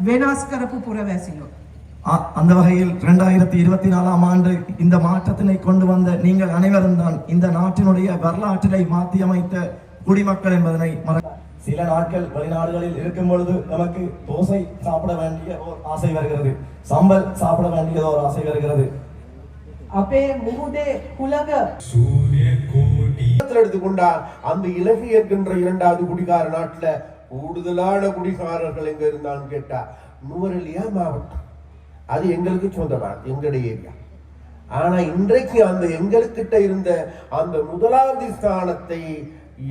වෙනස් කරපු පුරවැසියෝ. அந்த வகையில் 2024ஆம் ஆண்டு இந்த மாற்றத்தினை கொண்டு வந்த நீங்கள் அனைவரும் தான் இந்த நாட்டினுடைய வரலாற்றினை மாற்றி அமைத்த குடிமக்கள் என்பதனை சில நாட்கள் வெளிநாடுகளில் இருக்கும் பொழுது நமக்கு தோசை சாப்பிட வேண்டிய ஒரு ஆசை வருகிறது, சம்பல் சாப்பிட வேண்டிய ஒரு ஆசை வருகிறது. அப்பே முகுதே குலக சூரிய கோடி எடுத்துக்கொண்டா அந்த இலங்கை என்கின்ற இரண்டாவது குடிகார நாட்டுல கூடுதலான குடிகாரர்கள் எங்க இருந்தான்னு கேட்டா நுவரெலியா மாவட்டம். அது எங்களுக்கு சொந்தமான எங்களுடைய ஏரியா. ஆனா இன்றைக்கு அந்த எங்களுக்கிட்ட இருந்த அந்த முதலாவது ஸ்தானத்தை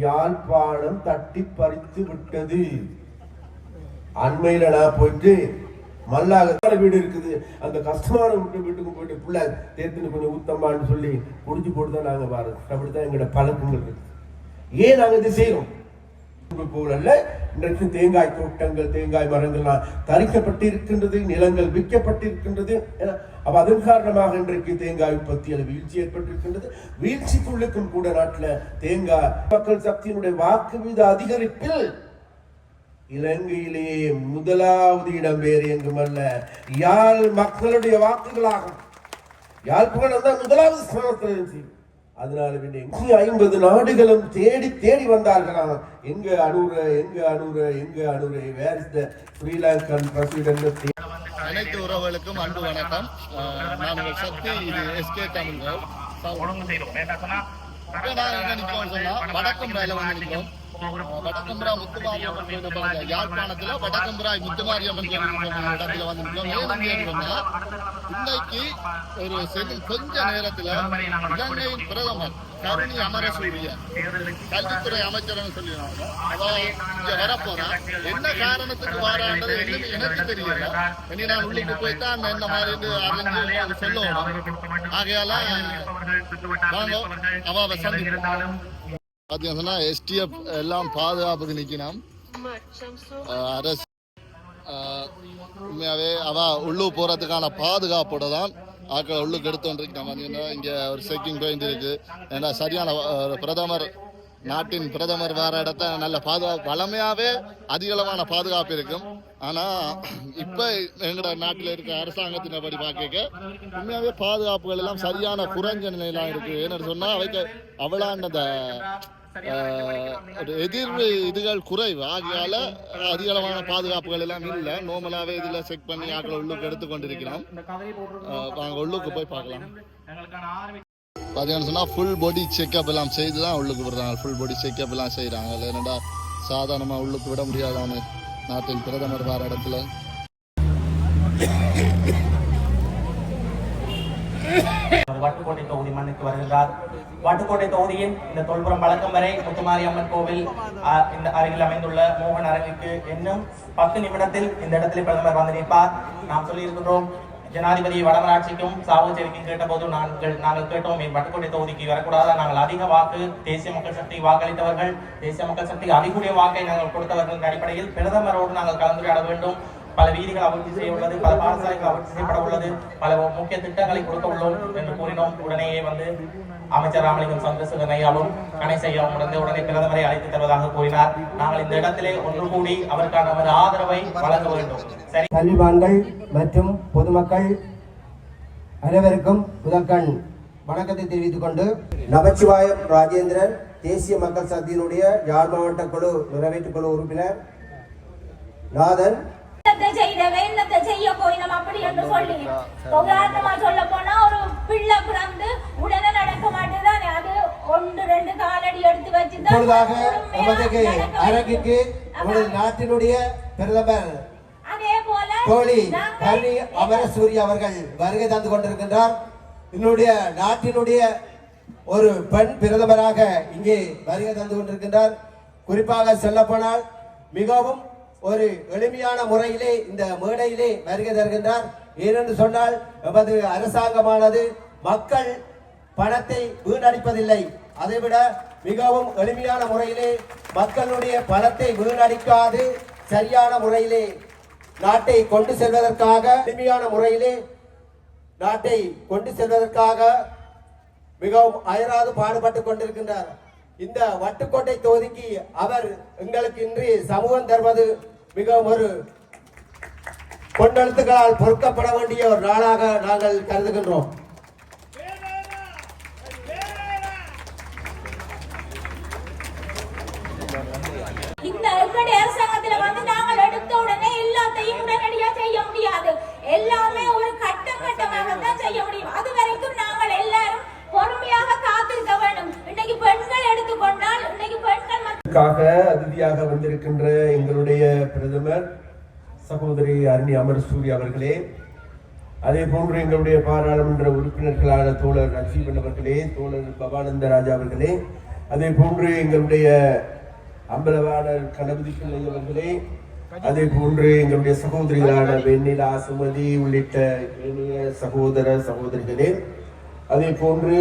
யாழ்ப்பாணம் தட்டி பறித்து விட்டது. அண்மையில நான் போயிட்டு மல்லாக வீடு இருக்குது, அந்த கஷ்டமான வீட்டுக்கு போயிட்டு பிள்ளை தேர்த்துன்னு கொஞ்சம் ஊத்தம்மான்னு சொல்லி குடிச்சு போட்டுதான் நாங்க பாருங்க. அப்படித்தான் எங்களோட பழக்கங்கள் இருக்கு. ஏன் நாங்க இது செய்யறோம் போல இன்றைக்கு தேங்காய் தோட்டங்கள் தேங்காய் மரங்கள்லாம் தரிக்கப்பட்டு இருக்கின்றது, நிலங்கள் விற்கப்பட்டிருக்கின்றது. அப்ப அதன் காரணமாக இன்றைக்கு தேங்காய் உற்பத்தியில் வீழ்ச்சி ஏற்பட்டிருக்கின்றது. வீழ்ச்சிக்குள்ளுக்கும் கூட நாட்டில் தேங்காய் மக்கள் சக்தியினுடைய வாக்கு வீத அதிகரிப்பில் இலங்கையிலேயே முதலாவது இடம் வேறு எங்குமல்ல யாழ் மக்களுடைய வாக்குகளாகும். யாழ்ப்பாணம் தான் முதலாவது ஸ்தானத்தில். அதனால 50 நாடுகளும் தேடி தேடி வந்தார்களாம். எங்க Anura where is the Sri Lankan president. அனைத்து உறவுகளுக்கும் அன்பு வணக்கம். நான் உங்கள் சக்தி, இது எஸ்கே தமிழ். வடக்கும்பராயில வந்து நிற்கிறோம். வடக்கும்பரா முத்துமாரியம்மன் கோயில் யாழ்ப்பாணத்துல வடக்கும்பராய் முத்துமாரியம்மன் கோயில் இடத்துல வந்து நிற்கிறோம். இன்றைக்கு ஒரு கொஞ்ச நேரத்துல இலங்கையின் பிரதமர் கருணி அமரசூரிய கல்வித்துறை அமைச்சர்னு சொல்லிடுறாங்க. இங்க வரப்போறா என்ன காரணத்துக்கு வரான்றது எனக்கு தெரியல. இனி நான் உள்ளுக்கு போய்தான் என்ன மாதிரி அறிஞ்சு சொல்லணும். ஆகையால வாங்க அவாவை சந்திப்போம். பார்த்தீங்கன்னா எஸ்டிஎஃப் எல்லாம் பாதுகாப்புக்கு நிற்கணும். அரசு உண்மையாகவே உள்ளூர் போகிறதுக்கான பாதுகாப்போட தான் ஆக்களை உள்ளுக்கு எடுத்துருக்கு. நம்ம பார்த்தீங்கன்னா இங்கே ஒரு செக்கிங் பாயிண்ட் இருக்குது. ஏன்னா சரியான நாட்டின் பிரதமர் வேற இடத்த நல்ல பாதுகாப்பு வளமையாகவே அதிகளவான பாதுகாப்பு இருக்கும். ஆனால் இப்போ எங்களோட நாட்டில் இருக்க அரசாங்கத்தினபடி பார்க்க உண்மையாகவே பாதுகாப்புகள் எல்லாம் சரியான குறைஞ்ச நிலையெல்லாம் இருக்குது. ஏன்னு சொன்னால் அவைக்கு அவளாண்ட ஒரு எதிர்வு இதுகள் குறைவு ஆகியால அதிகளவான பாதுகாப்புகள் எல்லாம் இல்லை. நார்மலாகவே இதில் செக் பண்ணி ஆக்களை உள்ளுக்கு எடுத்துக்கொண்டிருக்கிறோம். நாங்கள் உள்ளுக்கு போய் பார்க்கலாம். பார்த்தீங்கன்னு சொன்னால் ஃபுல் பாடி செக்அப் எல்லாம் செய்து தான் உள்ளுக்கு விடுறாங்க. ஃபுல் பாடி செக்அப் எல்லாம் செய்கிறாங்க. இல்லைன்னா சாதாரணமாக உள்ளுக்கு விட முடியாதான்னு நாட்டின் பிரதமர் வார இடத்துல வட்டுக்கோட்டை தொகுதி மண்ணுக்கு வருகின்றார். வட்டுக்கோட்டை தொகுதியின் இந்த தொல்புரம் பழக்கம் வரை முத்துமாரியம்மன் கோவில் இந்த அருகில் அமைந்துள்ள மோகன் அரங்குக்கு இன்னும் 10 நிமிடத்தில் இந்த இடத்தில் பிரதமர் வந்து நிற்பார். நாம் சொல்லியிருக்கின்றோம், ஜனாதிபதி வடமராட்சிக்கும் சாவச்சேரிக்கும் கேட்டபோது நாங்கள் கேட்டோம், வட்டுக்கோட்டை தொகுதிக்கு வரக்கூடாதா? நாங்கள் அதிக வாக்கு தேசிய மக்கள் சக்தி வாக்களித்தவர்கள், தேசிய மக்கள் சக்தி அதிகூடிய வாக்கை நாங்கள் கொடுத்தவர்களின் அடிப்படையில் பிரதமரோடு நாங்கள் கலந்துரையாட வேண்டும். பல வீதிகள் அபிவிருத்தி செய்ய உள்ளது, பல பாடசாலைகள் அபிவிருத்தி செய்யப்பட உள்ளது, பல முக்கிய திட்டங்களை கொடுக்க உள்ளோம் என்று கூறினோம். உடனேயே வந்து அமைச்சர் ராமலிங்கம் சந்திரசேகர் ஐயாவும் கணேசையாவும் உடனே பிரதமரை அழைத்து தருவதாக கூறினார். நாங்கள் இந்த இடத்திலே ஒன்று கூடி அவருக்கான நமது ஆதரவை வழங்க வேண்டும். சரி, கல்விமான்கள் மற்றும் பொதுமக்கள் அனைவருக்கும் முதற்கண் வணக்கத்தை தெரிவித்துக் கொண்டு, நமச்சிவாயம் ராஜேந்திரன் தேசிய மக்கள் சக்தியினுடைய யாழ் மாவட்ட குழு நிறைவேற்று குழு உறுப்பினர் நாதன் செய்ய போய் நம்ம அப்படி என்று சொல்லி உதாரணமா சொல்ல போனா ஒரு பிள்ளை பிறந்து உடனே நடக்க மாட்டேதான். அது 1-2 காலடி எடுத்து வச்சுதான் அரங்குக்கு நமது நாட்டினுடைய பிரதமர் அதே போல தோழி கருணி அமரசூரிய அவர்கள் வருகை தந்து கொண்டிருக்கின்றார். என்னுடைய நாட்டினுடைய ஒரு பெண் பிரதமராக இங்கே வருகை தந்து கொண்டிருக்கின்றார். குறிப்பாக சொல்ல போனால் மிகவும் ஒரு எளிமையான முறையிலே இந்த மேடையிலே வருகை தருகின்றார். ஏனென்று சொன்னால் நமது அரசாங்கமானது மக்கள் பணத்தை வீணடிப்பதில்லை. அதைவிட மிகவும் எளிமையான முறையிலே மக்களுடைய பணத்தை வீணடிக்காது சரியான முறையிலே நாட்டை கொண்டு செல்வதற்காக எளிமையான முறையிலே நாட்டை கொண்டு செல்வதற்காக மிகவும் அயராது பாடுபட்டு கொண்டிருக்கின்றார். இந்த வட்டுக்கோட்டை தொகுதிக்கு அவர் எங்களுக்கு இன்று சமூகம் தருவது மிகவும் ஒரு பொன்னெழுத்துக்களால் பொறுக்கப்பட வேண்டிய ஒரு நாளாக நாங்கள் கருதுகின்றோம். இந்த எங்களுடைய அரசாங்கத்துல வந்து நாங்கள் எடுத்த உடனே எல்லாத்தையும் உடனடியா செய்ய முடியாது. எல்லாமே ஒரு கட்டம் கட்டமாக தான் செய்ய முடியும். அது வரைக்கும் நாங்கள் எல்லாரும் பொறுமையாக காத்திருக்க வேண்டும். இன்னைக்கு பெண்கள் எடுத்துக்கொண்டால் இன்னைக்கு பெண்கள் அதிதியாக வந்திருக்கின்ற எங்களுடைய பிரதமர் சகோதரி அருணி அமரசூரி அவர்களே, அதே போன்று எங்களுடைய பாராளுமன்ற உறுப்பினர்களான தோழர் ரஜீவன் அவர்களே, தோழர் பவானந்த ராஜா அவர்களே, அதே போன்று எங்களுடைய அம்பலவாணர் கணபதி பிள்ளை அவர்களே, அதே போன்று எங்களுடைய சகோதரிகளான வெண்ணிலா சுமதி உள்ளிட்ட இனிய சகோதர சகோதரிகளே, அதே போன்று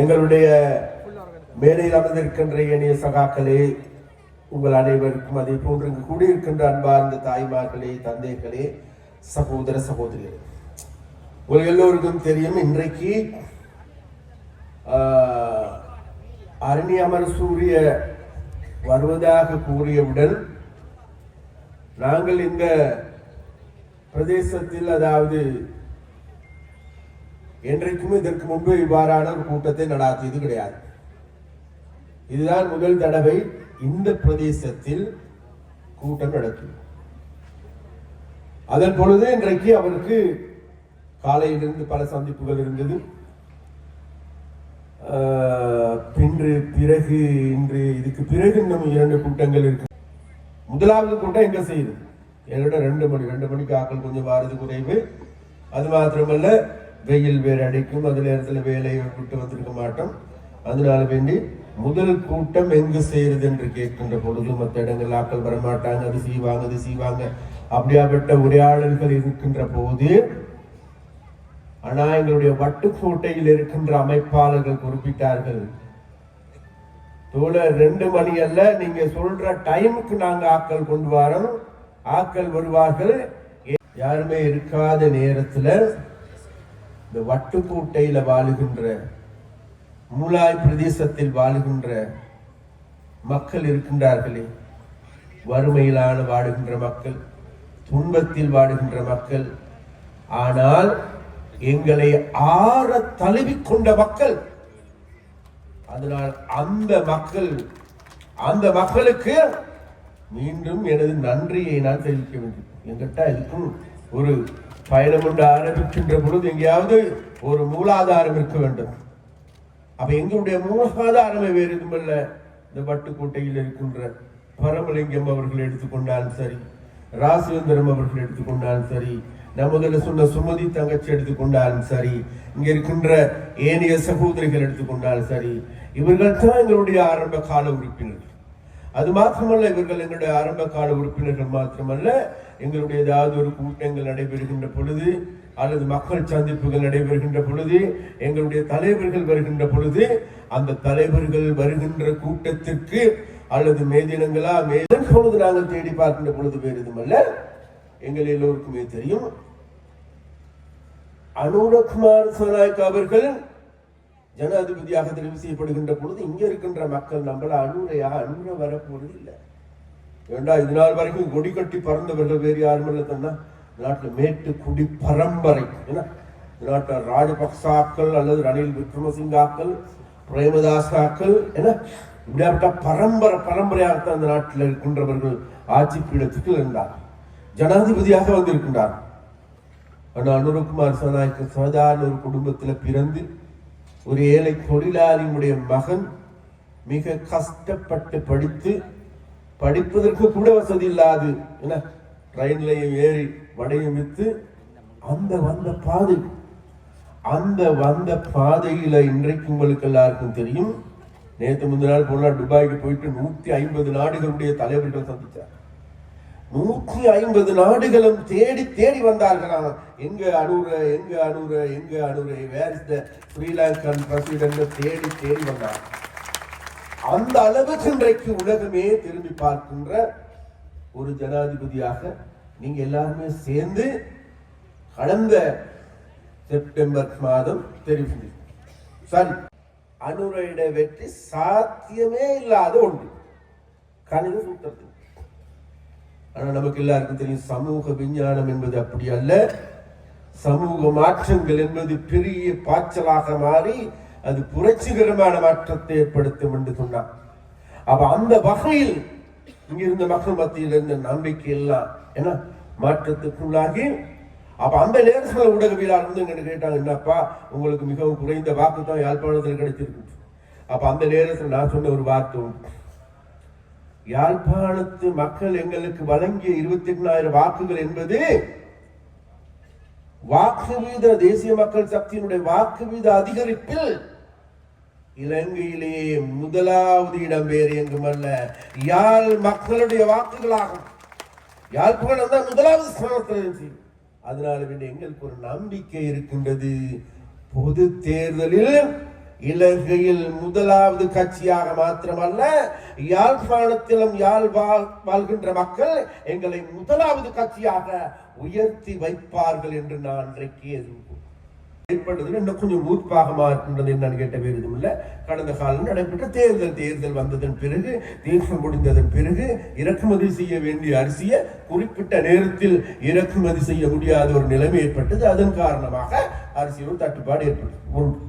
எங்களுடைய மேடையில் அமர்ந்திருக்கின்ற இனிய சகாக்களே, உங்கள் அனைவருக்கும், அதே போன்று இங்கு கூடியிருக்கின்ற அன்பார்ந்த தாய்மார்களே, தந்தைகளே, சகோதர சகோதரிகளே, உங்கள் எல்லோருக்கும் தெரியும், இன்றைக்கு அருணி அமரசூரிய வருவதாக கூறியவுடன் நாங்கள் இந்த பிரதேசத்தில், அதாவது என்றைக்கும் இதற்கு முன்பு இவ்வாறான ஒரு கூட்டத்தை நடாத்தியது கிடையாது. இதுதான் முதல் தடவை இந்த பிரதேசத்தில் கூட்டம் நடக்கும். அதன் பொழுது இன்றைக்கு அவருக்கு காலையிலிருந்து பல சந்திப்புகள் இருந்தது. பிறகு இன்று இதுக்கு பிறகு இன்னும் 2 கூட்டங்கள் இருக்கு. முதலாவது கூட்டம் எங்க செய்யுது என்னோட 2 மணிக்கு ஆக்கள் கொஞ்சம் வாரது குறைவு. அது மாத்திரமல்ல, வெயில் வேறு அடிக்கும், அது நேரத்தில் வேலையை விட்டு வந்திருக்க மாட்டோம். அதனால வேண்டி முதல் கூட்டம் எங்கு செய்யறது என்று கேட்கின்ற பொழுது மற்ற இடங்கள் ஆக்கள் வரமாட்டாங்க, அது செய்வாங்க அப்படியாப்பட்ட உரையாடல்கள் இருக்கின்ற போது, ஆனா எங்களுடைய வட்டுக்கோட்டையில் இருக்கின்ற அமைப்பாளர்கள் குறிப்பிட்டார்கள், தோழர் 2 மணி அல்ல, நீங்க சொல்ற டைமுக்கு நாங்க ஆக்கள் கொண்டு வரோம், ஆக்கள் வருவார்கள். யாருமே இருக்காத நேரத்துல இந்த வட்டுக்கோட்டையில வாழுகின்ற, மூலாய் பிரதேசத்தில் வாழுகின்ற மக்கள் இருக்கின்றார்களே, வறுமையிலான வாழுகின்ற மக்கள், துன்பத்தில் வாழுகின்ற மக்கள், ஆனால் எங்களை ஆற தழுவிக்கொண்ட மக்கள். அதனால் அந்த மக்களுக்கு மீண்டும் எனது நன்றியை நான் தெரிவிக்க வேண்டும். என்கிட்ட இதுக்கும் ஒரு பயணம் ஒன்று ஆரம்பிக்கின்ற பொழுது எங்கேயாவது ஒரு மூலாதாரம் இருக்க வேண்டும். அப்ப எங்களுடைய மூலாதாரமே வேறு எதுவுமல்ல, இந்த வட்டுக்கோட்டையில் இருக்கின்ற பரமலிங்கம் அவர்கள் எடுத்துக்கொண்டாலும் சரி, ராசவேந்திரம் அவர்கள் எடுத்துக்கொண்டாலும் சரி, நமதுல சொன்ன சுமதி தங்கச்சி எடுத்துக்கொண்டாலும் சரி, இங்க இருக்கின்ற ஏனைய சகோதரிகள் எடுத்துக்கொண்டாலும் சரி, இவர்கள் தான் எங்களுடைய ஆரம்ப கால உறுப்பினர்கள். அது மாத்திரமல்ல, இவர்கள் எங்களுடைய ஆரம்ப கால உறுப்பினர்கள் மாத்திரமல்ல, எங்களுடைய ஏதாவது ஒரு கூட்டங்கள் நடைபெறுகின்ற பொழுது அல்லது மக்கள் சந்திப்புகள் நடைபெறுகின்ற பொழுது, எங்களுடைய தலைவர்கள் வருகின்ற பொழுது, அந்த தலைவர்கள் வருகின்ற கூட்டத்திற்கு அல்லது மேதினங்களா மேதன் பொழுது நாங்கள் தேடி பார்க்கின்ற பொழுது வேறு எதுவுமல்ல, எங்கள் எல்லோருக்குமே தெரியும், அனுரகுமார் சனாய்க் அவர்கள் ஜனாதிபதியாக தெரிவு செய்யப்படுகின்ற பொழுது இங்க இருக்கின்ற மக்கள் நம்மள அனுர வரப்போறது இல்லை. ஏண்டா இது நாள் வரைக்கும் கொடி கட்டி பறந்தவர்கள் வேறு யாரும் இல்லை தன்னா நாட்டில் மேட்டு குடி பரம்பரை, நாட்டில் ராஜபக்சாக்கள் அல்லது ரணில் விக்ரமசிங்காக்கள், பிரேமதாசாக்கள், இப்படியாப்பட்ட பரம்பரையாகத்தான் அந்த நாட்டில் இருக்கின்றவர்கள் ஆட்சி பீடத்துக்கு இருந்தார், ஜனாதிபதியாக வந்திருக்கின்றார். ஆனால் அனுரகுமார் சனாய்க்கு சாதாரண ஒரு குடும்பத்தில் பிறந்து ஒரு ஏழை தொழிலாளியுடைய மகன், மிக கஷ்டப்பட்டு படிப்பதற்கு கூட வசதி இல்லாது ட்ரெயின்லையும் ஏறி வடையும் வித்து அந்த வந்த பாதையில இன்றைக்கு உங்களுக்கு எல்லாருக்கும் தெரியும், நேற்று முந்தின நாள் போனா துபாய்க்கு போயிட்டு 150 நாடுகளுடைய தலைவர்கள் சந்திச்சார். 150 நாடுகளும் தேடி வந்தார்களாம், எங்க Anura where is the Sri Lankan president தேடி வந்தார். அந்த அளவுக்கு இன்றைக்கு உலகமே திரும்பி பார்க்கின்ற ஒரு ஜனாதிபதியாக நீங்க எல்லாருமே சேர்ந்து கடந்த செப்டம்பர் மாதம் தெரிவித்து, சரி, அனுரையிட வெற்றி சாத்தியமே இல்லாத ஒன்று கணித சூத்திரத்தில். ஆனால் நமக்கு எல்லாருக்கும் தெரியும் சமூக விஞ்ஞானம் என்பது அப்படி அல்ல. சமூக மாற்றங்கள் என்பது பெரிய பாய்ச்சலாக மாறி அது புரட்சிகரமான மாற்றத்தை ஏற்படுத்தும் என்று சொன்னார். அப்ப அந்த வகையில் இங்கிருந்த மக்கள் மத்தியில் இருந்த நம்பிக்கை எல்லாம் ஏன்னா மாற்றத்துக்குள்ளாகி அப்ப அந்த நேரத்தில் ஊடகவியலாளர் வந்து எங்கிட்ட கேட்டாங்க, என்னப்பா உங்களுக்கு மிகவும் குறைந்த வாக்கு தான் யாழ்ப்பாணத்தில் கிடைச்சிருக்கு. அப்ப அந்த நேரத்தில் நான் சொன்ன ஒரு வார்த்தை, யாழ்ப்பாணத்து மக்கள் எங்களுக்கு வழங்கிய 28,000 வாக்குகள் என்பது வாக்கு வீத தேசிய மக்கள் சக்தியினுடைய வாக்கு வீத அதிகரிப்பில் இலங்கையிலேயே முதலாவது இடம் வேறு எங்கும் அல்ல, யாழ் மக்களுடைய வாக்குகளாகும். யாழ்ப்பாணம் தான் முதலாவது ஸ்தானத்தில். அதனால எங்களுக்கு ஒரு நம்பிக்கை இருக்கின்றது, பொது தேர்தலில் இலங்கையில் முதலாவது கட்சியாக மாத்திரமல்ல யாழ்ப்பாணத்திலும் வாழ்கின்ற மக்கள் எங்களை முதலாவது கட்சியாக உயர்த்தி வைப்பார்கள் என்று நான் இன்றைக்கு ஏற்பட்டது. இன்னும் கொஞ்சம் மூர்ப்பாகமா இருக்கின்றது என்னன்னு கேட்ட வேறு எதுவும் இல்லை. கடந்த காலம் நடைபெற்ற தேர்தல் வந்ததன் பிறகு, தேர்தல் முடிந்ததன் பிறகு இறக்குமதி செய்ய வேண்டிய அரிசியை குறிப்பிட்ட நேரத்தில் இறக்குமதி செய்ய முடியாத ஒரு நிலைமை ஏற்பட்டது. அதன் காரணமாக அரிசியோட தட்டுப்பாடு ஏற்பட்டது.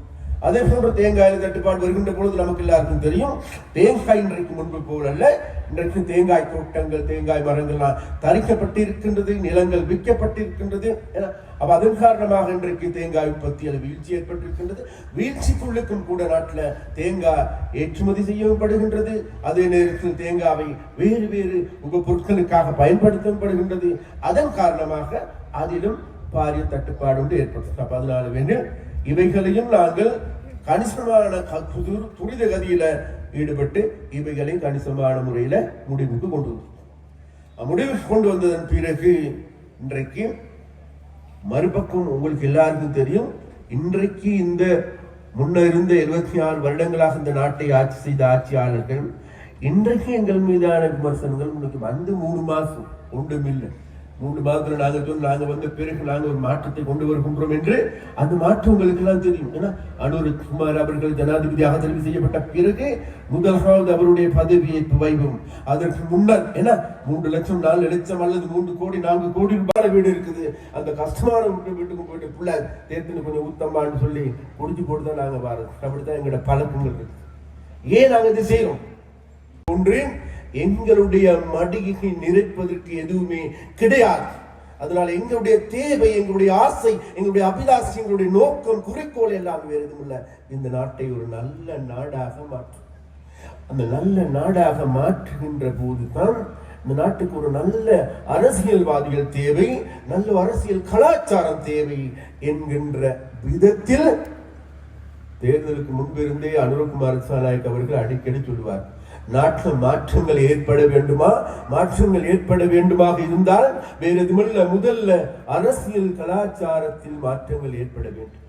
அதே போன்ற தேங்காயில் தட்டுப்பாடு வருகின்ற பொழுது நமக்கு எல்லாருக்கும் தெரியும், தேங்காய் இன்றைக்கு முன்பு போலல்ல, இன்றைக்கு தேங்காய் தோட்டங்கள் தேங்காய் மரங்கள்லாம் தரிக்கப்பட்டு இருக்கின்றது, நிலங்கள் விற்கப்பட்டிருக்கின்றது. அப்ப அதன் காரணமாக இன்றைக்கு தேங்காய் உற்பத்தியில் வீழ்ச்சி ஏற்பட்டிருக்கின்றது. வீழ்ச்சிக்குள்ளுக்கும் கூட நாட்டில் தேங்காய் ஏற்றுமதி செய்யப்படுகின்றது. அதே நேரத்தில் தேங்காவை வேறு வேறு உப பொருட்களுக்காக பயன்படுத்தப்படுகின்றது. அதன் காரணமாக அதிலும் பாரிய தட்டுப்பாடு ஏற்பட்டது. அப்ப அதனால வேண்டும் இவைகளையும் நாங்கள் கணிசமான துரித கதியில ஈடுபட்டு இவைகளை கணிசமான முறையில முடிவுக்கு கொண்டு வந்தோம். முடிவுக்கு கொண்டு வந்ததன் பிறகு இன்றைக்கு மறுபக்கம் உங்களுக்கு எல்லாருக்கும் தெரியும், இன்றைக்கு இந்த முன்ன இருந்த 76 வருடங்களாக இந்த நாட்டை ஆட்சி செய்த ஆட்சியாளர்கள் இன்றைக்கு எங்கள் மீதான விமர்சனங்கள் உங்களுக்கு வந்து 3 மாசம் ஒன்றுமில்லை. 3 மாதத்துல நாங்க வந்த பிறகு நாங்க ஒரு மாற்றத்தை கொண்டு வருகின்றோம் என்று அந்த மாற்றம் உங்களுக்கு எல்லாம் தெரியும். ஏன்னா அனுரகுமார் அவர்கள் ஜனாதிபதியாக தெரிவு செய்யப்பட்ட பிறகு முதலாவது அவருடைய பதவியேற்பு வைபவம். அதற்கு முன்னர் ஏன்னா 3 லட்சம் 4 லட்சம் அல்லது 3 கோடி 4 கோடி ரூபாய் வீடு இருக்குது. அந்த கஷ்டமான வீட்டுக்கு போயிட்டு பிள்ளை தேர்தல் கொஞ்சம் ஊத்தம்மான்னு சொல்லி குடிச்சு போட்டு தான் நாங்க வாரோம். அப்படித்தான் எங்களோட பழக்கங்கள் இருக்கு. ஏன் நாங்க இதை செய்யறோம்? ஒன்று, எங்களுடைய மடியை நிறைப்பதற்கு எதுவுமே கிடையாது. அதனால எங்களுடைய தேவை, எங்களுடைய ஆசை, எங்களுடைய அபிலாஷை, எங்களுடைய நோக்கம், குறிக்கோள் எல்லாம் வேறு எதுவும் இல்லை, இந்த நாட்டை ஒரு நல்ல நாடாக மாற்றும். அந்த நல்ல நாடாக மாற்றுகின்ற போதுதான் இந்த நாட்டுக்கு ஒரு நல்ல அரசியல்வாதிகள் தேவை, நல்ல அரசியல் கலாச்சாரம் தேவை என்கின்ற விதத்தில் தேர்தலுக்கு முன்பிருந்தே அனுரகுமார் திசாநாயக்க அவர்கள் அடிக்கடி சொல்லுவார், நாட்டில் மாற்றங்கள் ஏற்பட வேண்டுமா, மாற்றங்கள் ஏற்பட வேண்டுமாக இருந்தால் வேறு எதுமல்ல, முதல்ல அரசியல் கலாச்சாரத்தில் மாற்றங்கள் ஏற்பட வேண்டும்.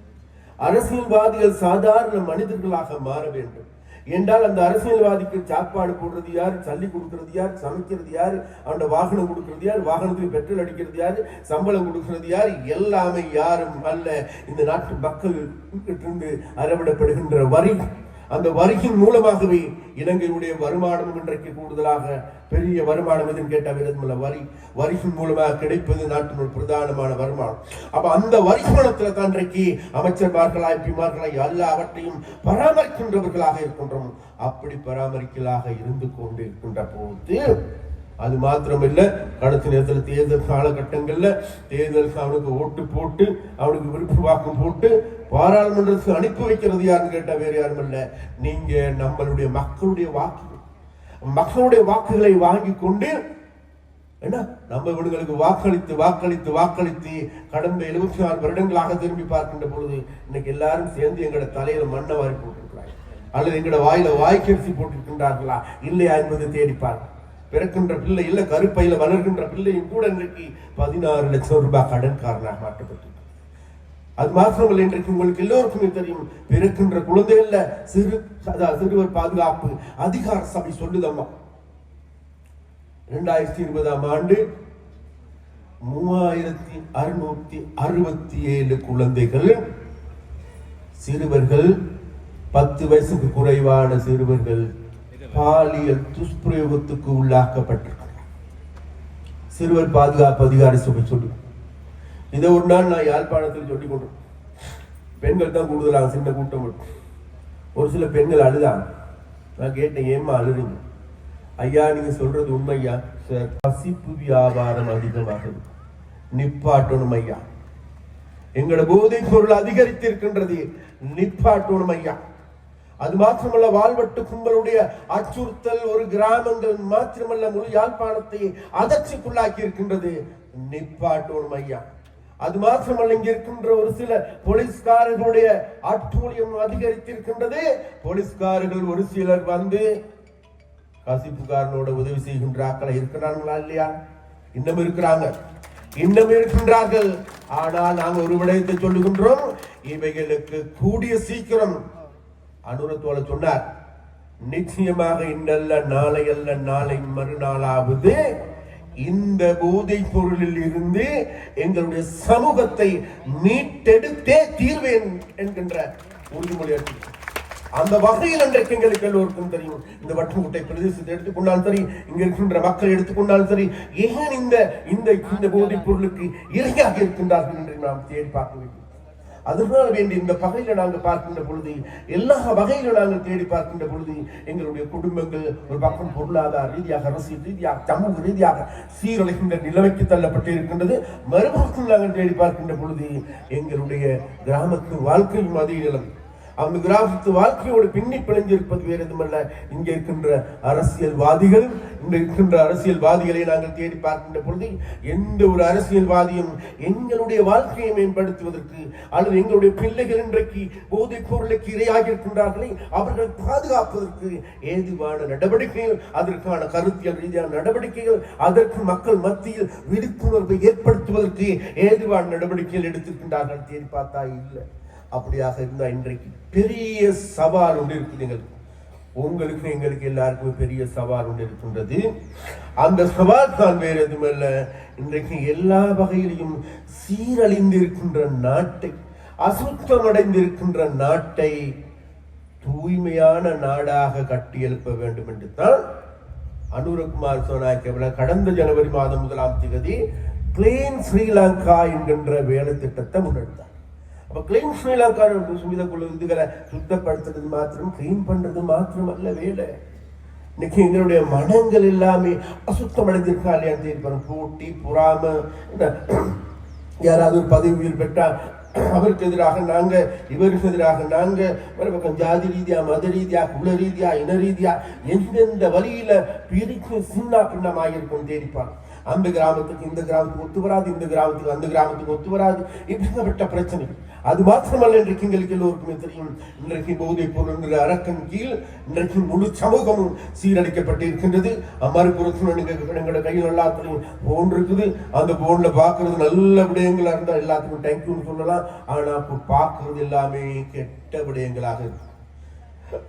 அரசியல்வாதிகள் சாதாரண மனிதர்களாக மாற வேண்டும் என்றால் அந்த அரசியல்வாதிக்கு சாப்பாடு போடுறது யார், சல்லி கொடுக்கிறது யார், சமைக்கிறது யார், அவனோட வாகனம் கொடுக்கிறது யார், வாகனத்துக்கு பெட்ரோல் அடிக்கிறது யார், சம்பளம் கொடுக்கிறது யார், எல்லாமே யாரும் அல்ல, இந்த நாட்டு மக்கள் இருந்து அறவிடப்படுகின்ற வரி. அந்த வரியின் மூலமாகவே இலங்கையுடைய வருமானம் இன்றைக்கு கூடுதலாக பெரிய வருமானம் எதுன்னு கேட்டால் வரியின் மூலமாக கிடைப்பது நாட்டினுடைய பிரதானமான வருமானம். அப்ப அந்த வருமானத்துல தான் இன்றைக்கு அமைச்சர்மார்களா எம்பிமார்களா எல்லாவற்றையும் பராமரிக்கின்றவர்களாக இருக்கின்றோம். அப்படி பராமரிக்கலாக இருந்து கொண்டு இருக்கின்ற போது அது மாத்திரமில்லை, கடைசி நேரத்தில் தேர்தல் காலகட்டங்கள்ல தேர்தலுக்கு அவனுக்கு ஓட்டு போட்டு அவனுக்கு விருப்ப வாக்கம் போட்டு பாராளுமன்றத்துக்கு அனுப்பி வைக்கிறது யாருன்னு கேட்டா வேறு யாரும் இல்ல, நீங்க நம்மளுடைய மக்களுடைய வாக்குகளை வாங்கி கொண்டு என்ன நம்ம இவங்களுக்கு வாக்களித்து கடந்த 76 வருடங்களாக திரும்பி பார்க்கின்ற பொழுது இன்னைக்கு எல்லாரும் சேர்ந்து எங்களோட தலையில மண்ணை வாரி போட்டிருக்கிறாங்க அல்லது எங்களோட வாயில வாய்க்கரிசி போட்டிருக்கின்றார்களா இல்லையா என்பதை தேடிப்பார். பிறக்கின்ற பிள்ளை இல்ல, கருப்பையில வளர்கின்ற பிள்ளையும் கூட இன்றைக்கு 16 லட்சம் ரூபாய் கடன்காரனாக மாற்றப்பட்டு. அது மாத்திரமல்ல, இன்றைக்கு உங்களுக்கு எல்லோருக்குமே தெரியும், பிறக்கின்ற குழந்தைகள்ல சிறுவர் பாதுகாப்பு அதிகார சபை சொல்லுதம்மா, 2020ஆம் ஆண்டு 3667 குழந்தைகள், சிறுவர்கள் 10 வயசுக்கு குறைவான சிறுவர்கள் பாலியல் துஷ்பிரயோகத்துக்கு உள்ளாக்கப்பட்டிருக்கிறார். சிறுவர் பாதுகாப்பு அதிகாரி சபை சொல்லி இதை ஒரு நாள் நான் யாழ்ப்பாணத்தில் சொல்லிக் கொண்டேன். பெண்கள் தான் கூடுதலாக சின்ன கூட்டம். ஒரு சில பெண்கள் அழுதாங்க. நான் கேட்டேன், ஏம்மா அழுறீங்க? ஐயா நீங்க சொல்றது உண்மையா? சார், பசிப்பு வியாபாரம் அதிகமாகுது, நிப்பாட்டணும் ஐயா. எங்களோட போதைப் பொருள் அதிகரித்திருக்கின்றது, நிப்பாட்டணும் ஐயா. அது மாத்திரமல்ல, வாழ்வெட்டு கும்பலுடைய அச்சுறுத்தல் ஒரு கிராமங்கள் மாத்திரமல்ல முழு யாழ்ப்பாணத்தை அதிர்ச்சிக்குள்ளாக்கி இருக்கின்றது, நிப்பாட்டணும் ஐயா. அது மாத்திரமல்ல, இங்க இருக்கின்ற ஒரு சில போலீஸ்காரர்களுடைய அட்டூழியம் அதிகரித்திருக்கின்றது. போலீஸ்காரர்கள் ஒரு சிலர் வந்து கசிப்புக்காரனோட உதவி செய்கின்ற ஆக்களை இருக்கிறாங்களா இல்லையா? இன்னும் இருக்கிறாங்க, இன்னும் இருக்கின்றார்கள். ஆனால் நாங்கள் ஒரு விடயத்தை சொல்லுகின்றோம், இவைகளுக்கு கூடிய சீக்கிரம் அனுரத்தோட சொன்னார், நிச்சயமாக இன்னல்ல நாளை அல்ல நாளை மறுநாளாவது இந்த போதைப் பொருளில் இருந்து எங்களுடைய சமூகத்தை மீட்டெடுத்தே தீர்வேன் என்கின்ற உறுதிமொழி. அந்த வகையில் அன்றைக்கு எங்களுக்கு எல்லோருக்கும் தெரியும், இந்த வட்டுக்கோட்டை பிரதேசத்தை எடுத்துக்கொண்டாலும் சரி, இங்க இருக்கின்ற மக்கள் எடுத்துக்கொண்டாலும் சரி, ஏன் இந்த போதைப் பொருளுக்கு இரையாக இருக்கின்றார்கள் என்று நாம் தேடி பார்க்க வேண்டும். அதனால வேண்டி இந்த வகையில நாங்கள் பார்க்கின்ற பொழுது, எல்லா வகையிலும் நாங்கள் தேடி பார்க்கின்ற பொழுது, எங்களுடைய குடும்பங்கள் ஒரு பக்கம் பொருளாதார ரீதியாக, அரசியல் ரீதியாக, சமூக ரீதியாக சீரழிகின்ற நிலைமைக்கு தள்ளப்பட்டு இருக்கின்றது. மறுபக்கம் நாங்கள் தேடி பார்க்கின்ற பொழுது எங்களுடைய கிராமத்து வாழ்க்கையும் அதே நிலம். அந்த கிராமத்து வாழ்க்கையோடு பின்னி பிணைந்திருப்பது வேறு எதுமல்ல, இங்கே இருக்கின்ற அரசியல்வாதிகள். இங்க இருக்கின்ற அரசியல்வாதிகளை நாங்கள் தேடி பார்க்கின்ற பொழுது, எந்த ஒரு அரசியல்வாதியும் எங்களுடைய வாழ்க்கையை மேம்படுத்துவதற்கு அல்லது எங்களுடைய பிள்ளைகள் இன்றைக்கு போதைப் பொருளுக்கு இரையாக இருக்கின்றார்களே அவர்கள் பாதுகாப்பதற்கு ஏதுவான நடவடிக்கைகள், அதற்கான கருத்தியல் ரீதியான நடவடிக்கைகள், அதற்கு மக்கள் மத்தியில் விழிப்புணர்வை ஏற்படுத்துவதற்கு ஏதுவான நடவடிக்கைகள் எடுத்திருக்கின்றார்கள். தேடி பார்த்தா இல்லை. அப்படியாக இருந்தால் இன்றைக்கு பெரிய சவால் ஒன்று இருக்குது. உங்களுக்கு எங்களுக்கு எல்லாருக்குமே பெரிய சவால் ஒன்று இருக்கின்றது. அந்த சவால் தான் வேறு எதுவுமல்ல, இன்றைக்கு எல்லா வகையிலையும் சீரழிந்திருக்கின்ற நாட்டை, அசுத்தமடைந்திருக்கின்ற நாட்டை தூய்மையான நாடாக கட்டியெழுப்ப வேண்டும் என்று தான் அனுரகுமார் சோனாய்க்க கடந்த ஜனவரி மாதம் 1ஆம் தேதி கிளீன் ஸ்ரீலங்கா என்கின்ற வேலை திட்டத்தை முன்னெடுத்தார். அப்ப கிளீன் ஸ்ரீலங்கா சுமித குழுதுகளை சுத்தப்படுத்துறது மாத்திரம், கிளீன் பண்றது மாத்திரம் அல்ல வேலை. இன்னைக்கு எங்களுடைய மனங்கள் எல்லாமே அசுத்தம் அடைந்திருக்கா இல்லையா? போட்டி, பொறாம, யாராவது ஒரு பதவி உயிர் பெற்றா அவருக்கு எதிராக நாங்க, இவருக்கு எதிராக நாங்க, மறுபக்கம் ஜாதி ரீதியா, மத ரீதியா, குல ரீதியா, இன ரீதியா எந்தெந்த வழியில பிரித்து சின்ன பின்னமாயிருக்கும் தேடிப்பாங்க. அந்த கிராமத்துக்கு இந்த கிராமத்துக்கு ஒத்து வராது, இந்த கிராமத்துக்கு அந்த கிராமத்துக்கு ஒத்து வராது, இப்படிப்பட்ட பிரச்சனை. அது மாத்திரமல்ல, இன்றைக்கு எங்களுக்கு எல்லோருக்குமே தெரியும், இன்றைக்கு போதைப் பொருள் அரக்கன் கீழ் இன்றைக்கு முழு சமூகமும் சீரழிக்கப்பட்டு இருக்கின்றது. மறுபுறத்தில் எங்களோட கையில் எல்லாத்துலையும் போன் இருக்குது. அந்த போன்ல பாக்குறது நல்ல விடயங்களா இருந்தா எல்லாத்துக்கும் தேங்க்யூன்னு சொல்லலாம். ஆனா பார்க்கறது எல்லாமே கெட்ட விடயங்களாக இருக்கு.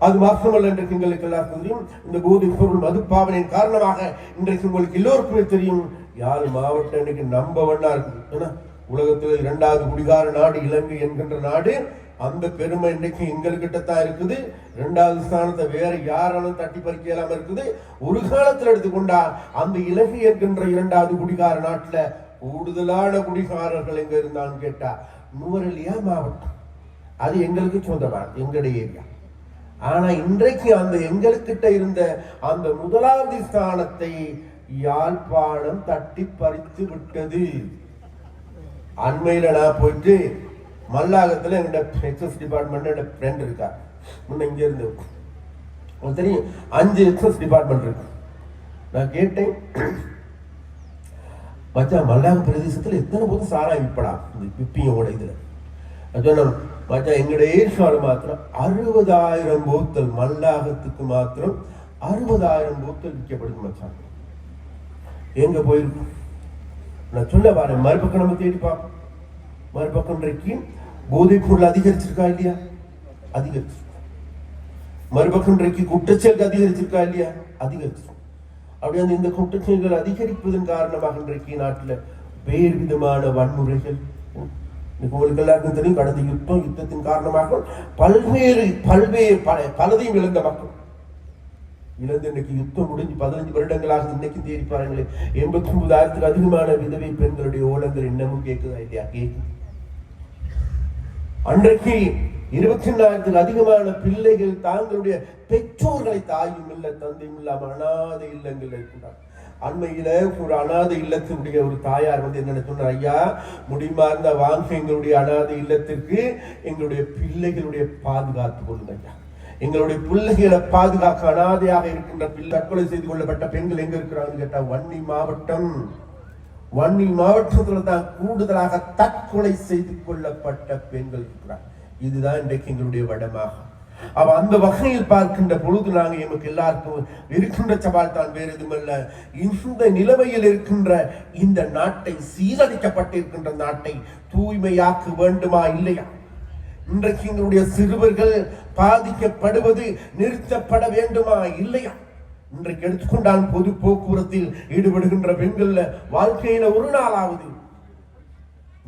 அது மாத்திரமல்ல, இன்றைக்கு எங்களுக்கு எல்லாருக்கும் தெரியும், இந்த போதைப் பொருள் மதுப்பாவனையின் காரணமாக இன்றைக்கு உங்களுக்கு எல்லோருக்குமே தெரியும், யாரு மாவட்டம் இன்னைக்கு நம்பவண்ணா இருக்கு. உலகத்தில் 2வது குடிகார நாடு இலங்கை என்கின்ற நாடு. அந்த பெருமை இன்னைக்கு எங்கள்கிட்ட தான் இருக்குது. 2வது ஸ்தானத்தை வேற யாராலும் தட்டி பறிக்க இல்லாம இருக்குது. ஒரு காலத்தில் எடுத்துக்கொண்டா அந்த இலங்கை என்கின்ற 2வது குடிகார நாட்டுல கூடுதலான குடிகாரர்கள் எங்க இருந்தான்னு கேட்டா நுவரெலியா மாவட்டம். அது எங்களுக்கு சொந்தமான எங்களுடைய ஏரியா. ஆனா இன்றைக்கு அந்த எங்களுக்கிட்ட இருந்த அந்த 1வது ஸ்தானத்தை யாழ்ப்பாணம் தட்டி பறித்து விட்டது. அண்மையில நான் போயிட்டு மல்லாகத்துல என்னோட எக்ஸஸ் டிபார்ட்மெண்ட் ஃப்ரெண்ட் இருக்கா, முன்ன இங்க இருந்து தெரியும் 5 எக்ஸஸ் டிபார்ட்மெண்ட் இருக்கு. நான் கேட்டேன், மச்சா மல்லாக பிரதேசத்துல எத்தனை போது சாராயம் விற்படா விப்பியோட இதுல? சொன்னோம், மச்சா எங்களோட ஏரியாவில் மாத்திரம் 60,000 போத்தல், மல்லாகத்துக்கு மாத்திரம் 60,000 போத்தல் விற்கப்படுது மச்சான். எங்க போயிருக்கும் நான் சொல்ல வரேன். மறுபக்கம் நம்ம தேடி பார்ப்போம். மறுபக்கம் இன்றைக்கு போதைப் பொருள் அதிகரிச்சிருக்கா இல்லையா? அதிகரிச்சு. மறுபக்கம் இன்றைக்கு குற்றச்செயல்கள் அதிகரிச்சிருக்கா இல்லையா? அதிகரிச்சு. அப்படி அந்த இந்த குற்றச்செயல்கள் அதிகரிப்பதன் காரணமாக இன்றைக்கு நாட்டில் வேறு விதமான வன்முறைகள். உங்களுக்கு எல்லாருக்கும் தெரியும், கடந்த யுத்தத்தின் காரணமாக பல்வேறு பலதையும் இழந்த மக்கள். இழந்து இன்னைக்கு யுத்தம் முடிஞ்சு 15 வருடங்களாக இன்னைக்கு தேடி பாருங்களே 89,000 அதிகமான விதவை பெண்களுடைய ஓலங்கள் இன்னமும் கேட்குதா இல்லையா? கேட்குது. அன்றைக்கு 24,000 அதிகமான பிள்ளைகள் தாங்களுடைய பெற்றோர்களை தாயும் இல்ல தந்தையும் இல்லாம அனாதை இல்லங்கள் இருக்கிறார். அண்மையில ஒரு அனாதை இல்லத்தினுடைய ஒரு தாயார் வந்து என்ன சொன்னார், ஐயா முடியுமா இருந்தா வாங்க எங்களுடைய அனாதை இல்லத்திற்கு எங்களுடைய பிள்ளைகளுடைய பாதுகாத்து கொள்ளுங்க ஐயா, எங்களுடைய பிள்ளைகளை பாதுகாக்க அனாதையாக இருக்கின்ற பிள்ளை தற்கொலை செய்து கொள்ளப்பட்ட பெண்கள் எங்க இருக்கிறாங்கன்னு கேட்டா வன்னி மாவட்டத்துல தான் கூடுதலாக தற்கொலை செய்து கொள்ளப்பட்ட பெண்கள் இருக்கிறார். இதுதான் இன்றைக்கு எங்களுடைய வடமாகும். அவ அந்த வகையில் பார்க்கின்ற பொழுது நாங்கள் எமக்கு எல்லாருக்கும் இருக்கின்ற சவால் தான் வேறு எதுவுமல்ல, இந்த நிலைமையில் இருக்கின்ற இந்த நாட்டை, சீரழிக்கப்பட்டிருக்கின்ற நாட்டை தூய்மையாக்க வேண்டுமா இல்லையா? இன்றைக்கு எங்களுடைய சிறுவர்கள் பாதிக்கப்படுவது நிறுத்தப்பட வேண்டுமா இல்லையா? இன்றைக்கு எடுத்துக்கொண்டால் பொது போக்குவரத்தில் ஈடுபடுகின்ற பெண்கள் வாழ்க்கையில ஒரு நாளாவது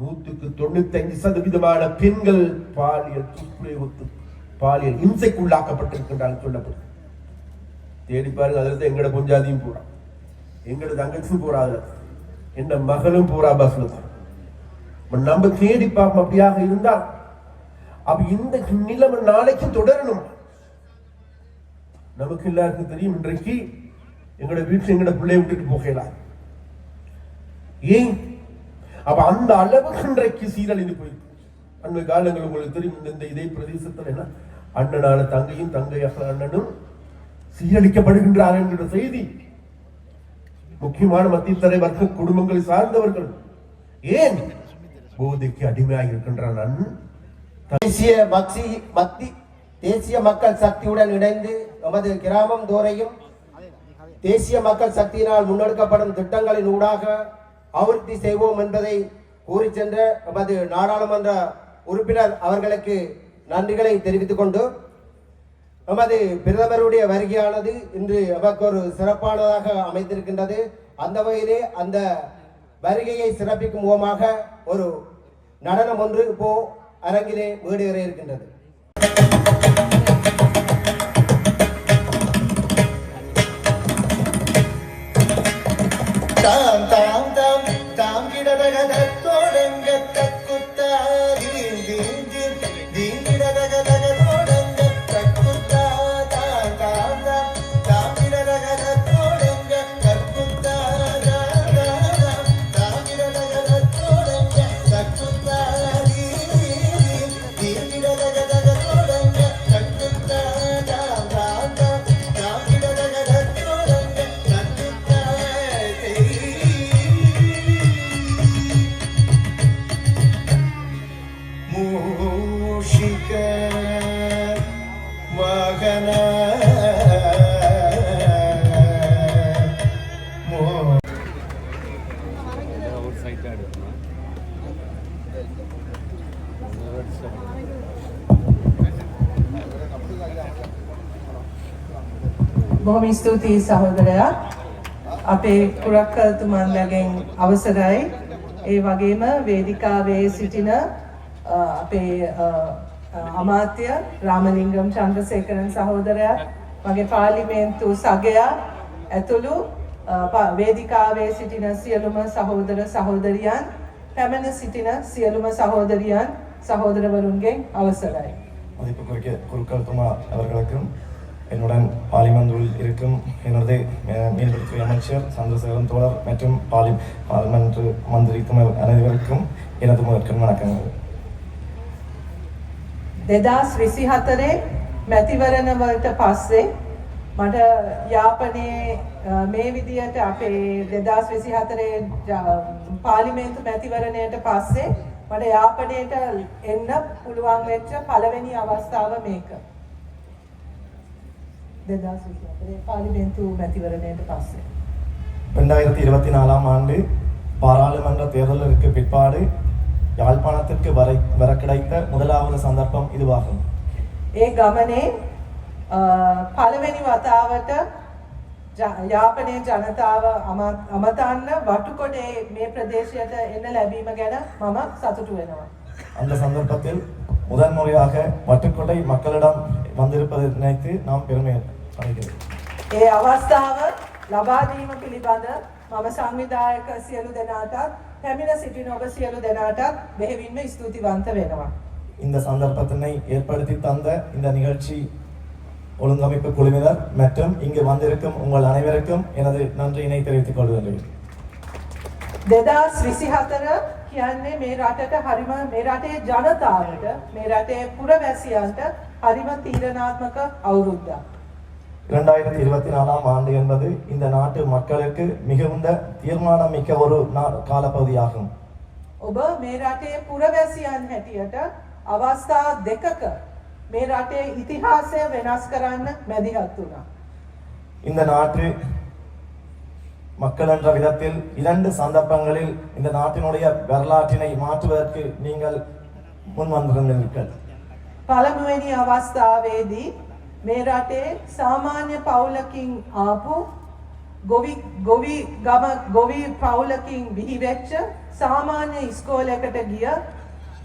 95% பெண்கள் பாலியல் துஷ்பிரயோகத்துக்கு பாலியல் இம்சைக்குள்ளாக்கப்பட்டிருக்கின்றால் சொல்லப்படும். தேடி பாருங்க, அதுல எங்கட பொஞ்சாதியும் போறா, எங்கட தங்கச்சியும் போறா, அதுல என்ன மகளும் போறா பஸ்ல தான். நம்ம தேடி பார்ப்போம். அப்படியாக இருந்தா அப்ப இந்த நிலைமை நாளைக்கு தொடரணும். நமக்கு எல்லாருக்கும் தெரியும், இன்றைக்கு எங்கட வீட்டுல எங்கட பிள்ளைய விட்டுட்டு போகலாம். ஏன்? அப்ப அந்த அளவுக்கு இன்றைக்கு சீரழிந்து போயிருக்கு. அண்மை காலங்கள் உங்களுக்கு தெரியும், இந்த இதே பிரதேசத்தில் என்ன அண்ணனான தங்கையும் தங்கையாக அண்ணனும் சீரழிக்கப்படுகின்றார் என்கிற செய்தி. முக்கியமான மத்தியதர வர்க்க குடும்பங்களை சார்ந்தவர்கள் ஏன் போதைக்கு அடிமையாக இருக்கின்றான். தேசிய மக்கள் சக்தியுடன் இணைந்து நமது கிராமம் தோறையும் தேசிய மக்கள் சக்தியினால் முன்னெடுக்கப்படும் திட்டங்களின் ஊடாக அபிவிருத்தி செய்வோம் என்பதை கூறி சென்ற நமது நாடாளுமன்ற உறுப்பினர் அவர்களுக்கு நன்றிகளை தெரிவித்துக் கொண்டு, நமது பிரதமருடைய வருகையானது இன்று நமக்கு ஒரு சிறப்பானதாக அமைந்திருக்கின்றது. அந்த வகையிலே அந்த வருகையை சிறப்பிக்கும் முகமாக ஒரு நடனம் ஒன்று இப்போ அரங்கிலே மேடையேற இருக்கின்றது. தாம் தாம் தாம் தாம் கிடதகத தோடங்க தக்குத்தா தீம் தீம் தீம் தீம் கிடதகதக தோடங்க தக்குத்தா தாம் தாம் தாம் தாம் கிடதகத தோடங்க தக்குத்தா தாம் தாம் தாம் கிடதகத தோடங்க தக்குத்தா தீம் தீம் கிடதகதக தோடங்க தக்குத்தா தாம் தாம் தாம் தாம் கிடதகத தோடங்க தக்குத்தா மூஷிக வாகன බොහොම ස්තුතියි සහෝදරයා. අපේ කුරක්කල්තුමන්ලගෙන් අවසරයි. ඒ වගේම වේදිකාවේ සිටින අපේ අමාත්‍ය රාමලිංගම් චන්ද්‍රසේකරන් සහෝදරයා, මගේ පාර්ලිමේන්තු සගයා ඇතුළු වේදිකාවේ සිටින සියලුම සහෝදර සහෝදරියන්, පැමිණ සිටින සියලුම සහෝදරියන් சகோதரவருங்கேன் அவசராய். மதிப்புக்குரிய குருக்கள்துமா அவர்களுக்கும், என்னுடன் பார்லிமெண்டில் இருக்கும் எனது மீன்பிடித்துறை அமைச்சர் சந்திரசேகரன் தோழர் மற்றும் பார்லிமெண்ட் மந்திரி துணை அனைவருக்கும் எனது முதற்கண் வணக்கங்கள். 2024 මැතිවරණ වලට පස්සේ මට යාපනයේ මේ විදියට අපේ 2024 පාර්ලිමේන්තු මැතිවරණයට පස්සේ මට යාපනයට එන්න පුළුවන් වෙච්ච පළවෙනි අවස්ථාව මේක. 2024 පාර්ලිමේන්තු මැතිවරණයට පස්සේ 2024 ஆண்டு பாராளுமன்ற தேர்தலுக்கு பிற்பாடு யாழ்ப்பாணத்திற்கு வர கிடைத்த முதலாவது சந்தர்ப்பம் இதுவாகும். ඒ ගමනේ පළවෙනි වතාවට යාපනයේ ජනතාව අමතන්න වටුකොඩේ මේ ප්‍රදේශයට එන්න ලැබීම ගැන මම සතුටු වෙනවා. அந்த சந்தர்ப்பத்தில் முதன்முறையாக வட்டுக்கோட்டை மக்களிடம் வந்திருப்பதை நினைத்து நாம் பெருமை அடைகிறோம். ඒ අවස්ථාව ලබා දීම පිළිබඳ මම සංවිධායක සියලු දෙනාටත් පැමිණ සිටින ඔබ සියලු දෙනාටත් බෙහෙවින්ම ස්තුතිවන්ත වෙනවා. இந்த சந்தர்ப்பத்தினை ஏற்படுத்தி தந்த இந்த நிகழ்ச்சி ஒழுங்கமைப்பு குழுவினர் மற்றும் இங்கு வந்திருக்கும் உங்கள் அனைவருக்கும் எனது நன்றியினை தெரிவித்துக் கொள்கின்றேன். 2024 කියන්නේ මේ රටට හරිම මේ රටේ ජනතාවට මේ රටේ පුරවැසියන්ට හරිම තීරණාත්මක අවුරුද්දක්. 2024ஆம் ஆண்டு என்பது இந்த நாட்டு மக்களுக்கு மிகுந்த தீர்மானம் மிக்க ஒரு காலப்பகுதியாகும். ඔබ මේ රටේ පුරවැසියන් හැටියට අවස්ථා දෙකක මේ රටේ ඉතිහාසය වෙනස් කරන්න මැදිහත් වුණා. இந்த நாட்டு மக்கள் என்ற விதத்தில் 2 சந்தர்ப்பங்களில் இந்த நாட்டினுடைய வரலாற்றினை மாற்றுவதற்கு நீங்கள் முன் வந்திருந்தீர்கள். පළමුවෙනි අවස්ථාවේදී මේ රටේ සාමාන්‍ය පවුලකින් ආපු ගොවි පවුලකින් බිහිවෙච්ච සාමාන්‍ය ඉස්කෝලයකට ගිය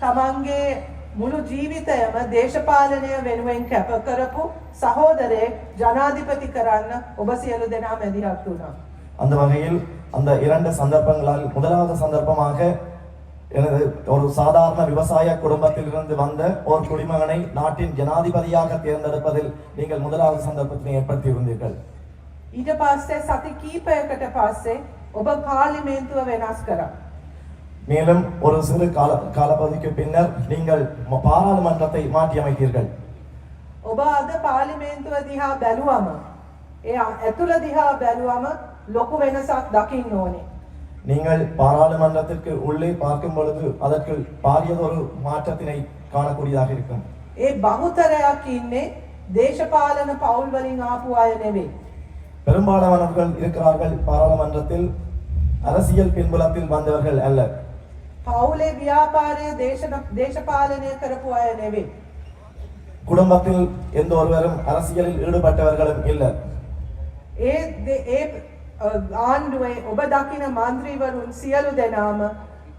තමන්ගේ මුළු ජීවිතයම දේශපාලනය වෙනුවෙන් කැප කරපු සහෝදරයෙක් ජනාධිපති කරන්න ඔබ සියලු දෙනා මැදිහත් වුණා. அந்த வகையில் அந்த 2 சந்தர்ப்பங்களால் முதலாவது சந்தர்ப்பமாக எனது ஒரு சாதாரண விவசாய குடும்பத்திலிருந்து வந்த ஒரு குடிமகனை நாட்டின் ஜனாதிபதியாக தேர்ந்தெடுப்பதில் நீங்கள் முதலாவது சந்தர்ப்பத்தை ஏற்படுத்தி இருந்தீர்கள். ඊට පස්සේ සති කීපයකට පස්සේ ඔබ පාර්ලිමේන්තුව වෙනස් කරා. மேலும் ஒரு சிறு காலப்பகுதிக்கு பின்னர் நீங்கள் பாராளுமன்றத்தை மாற்றியமைத்தீர்கள். ඔබ අද පාර්ලිමේන්තුව දිහා බැලුවම ඒ ඇතුළ දිහා බැලුවම ලොකු වෙනසක් දකින්න ඕනේ. நீங்கள் பாராளுமன்றத்திற்கு உள்ளே பார்க்கும் பொழுது அதற்கு பாரியதொரு மாற்றத்தினை காணக்கூடியதாக இருக்கும். ඒ බහුතරයක් ඉන්නේ දේශපාලන පවුල් වලින් ආපු අය නෙවෙයි. பெரும்பாலானவர்கள் இருக்கிறார்கள் பாராளுமன்றத்தில் அரசியல் பின்புலத்தில் வந்தவர்கள் அல்ல. පවුලේ ව්‍යාපාරයේ දේශපාලනය කරපු අය නෙවෙයි. குடும்பத்தில் எந்த ஒருவரும் அரசியலில் ஈடுபட்டவர்களும் இல்லை. ඒ ආණ්ඩුවේ ඔබ දකින മന്ത്രിවරුන් සියලු දෙනාම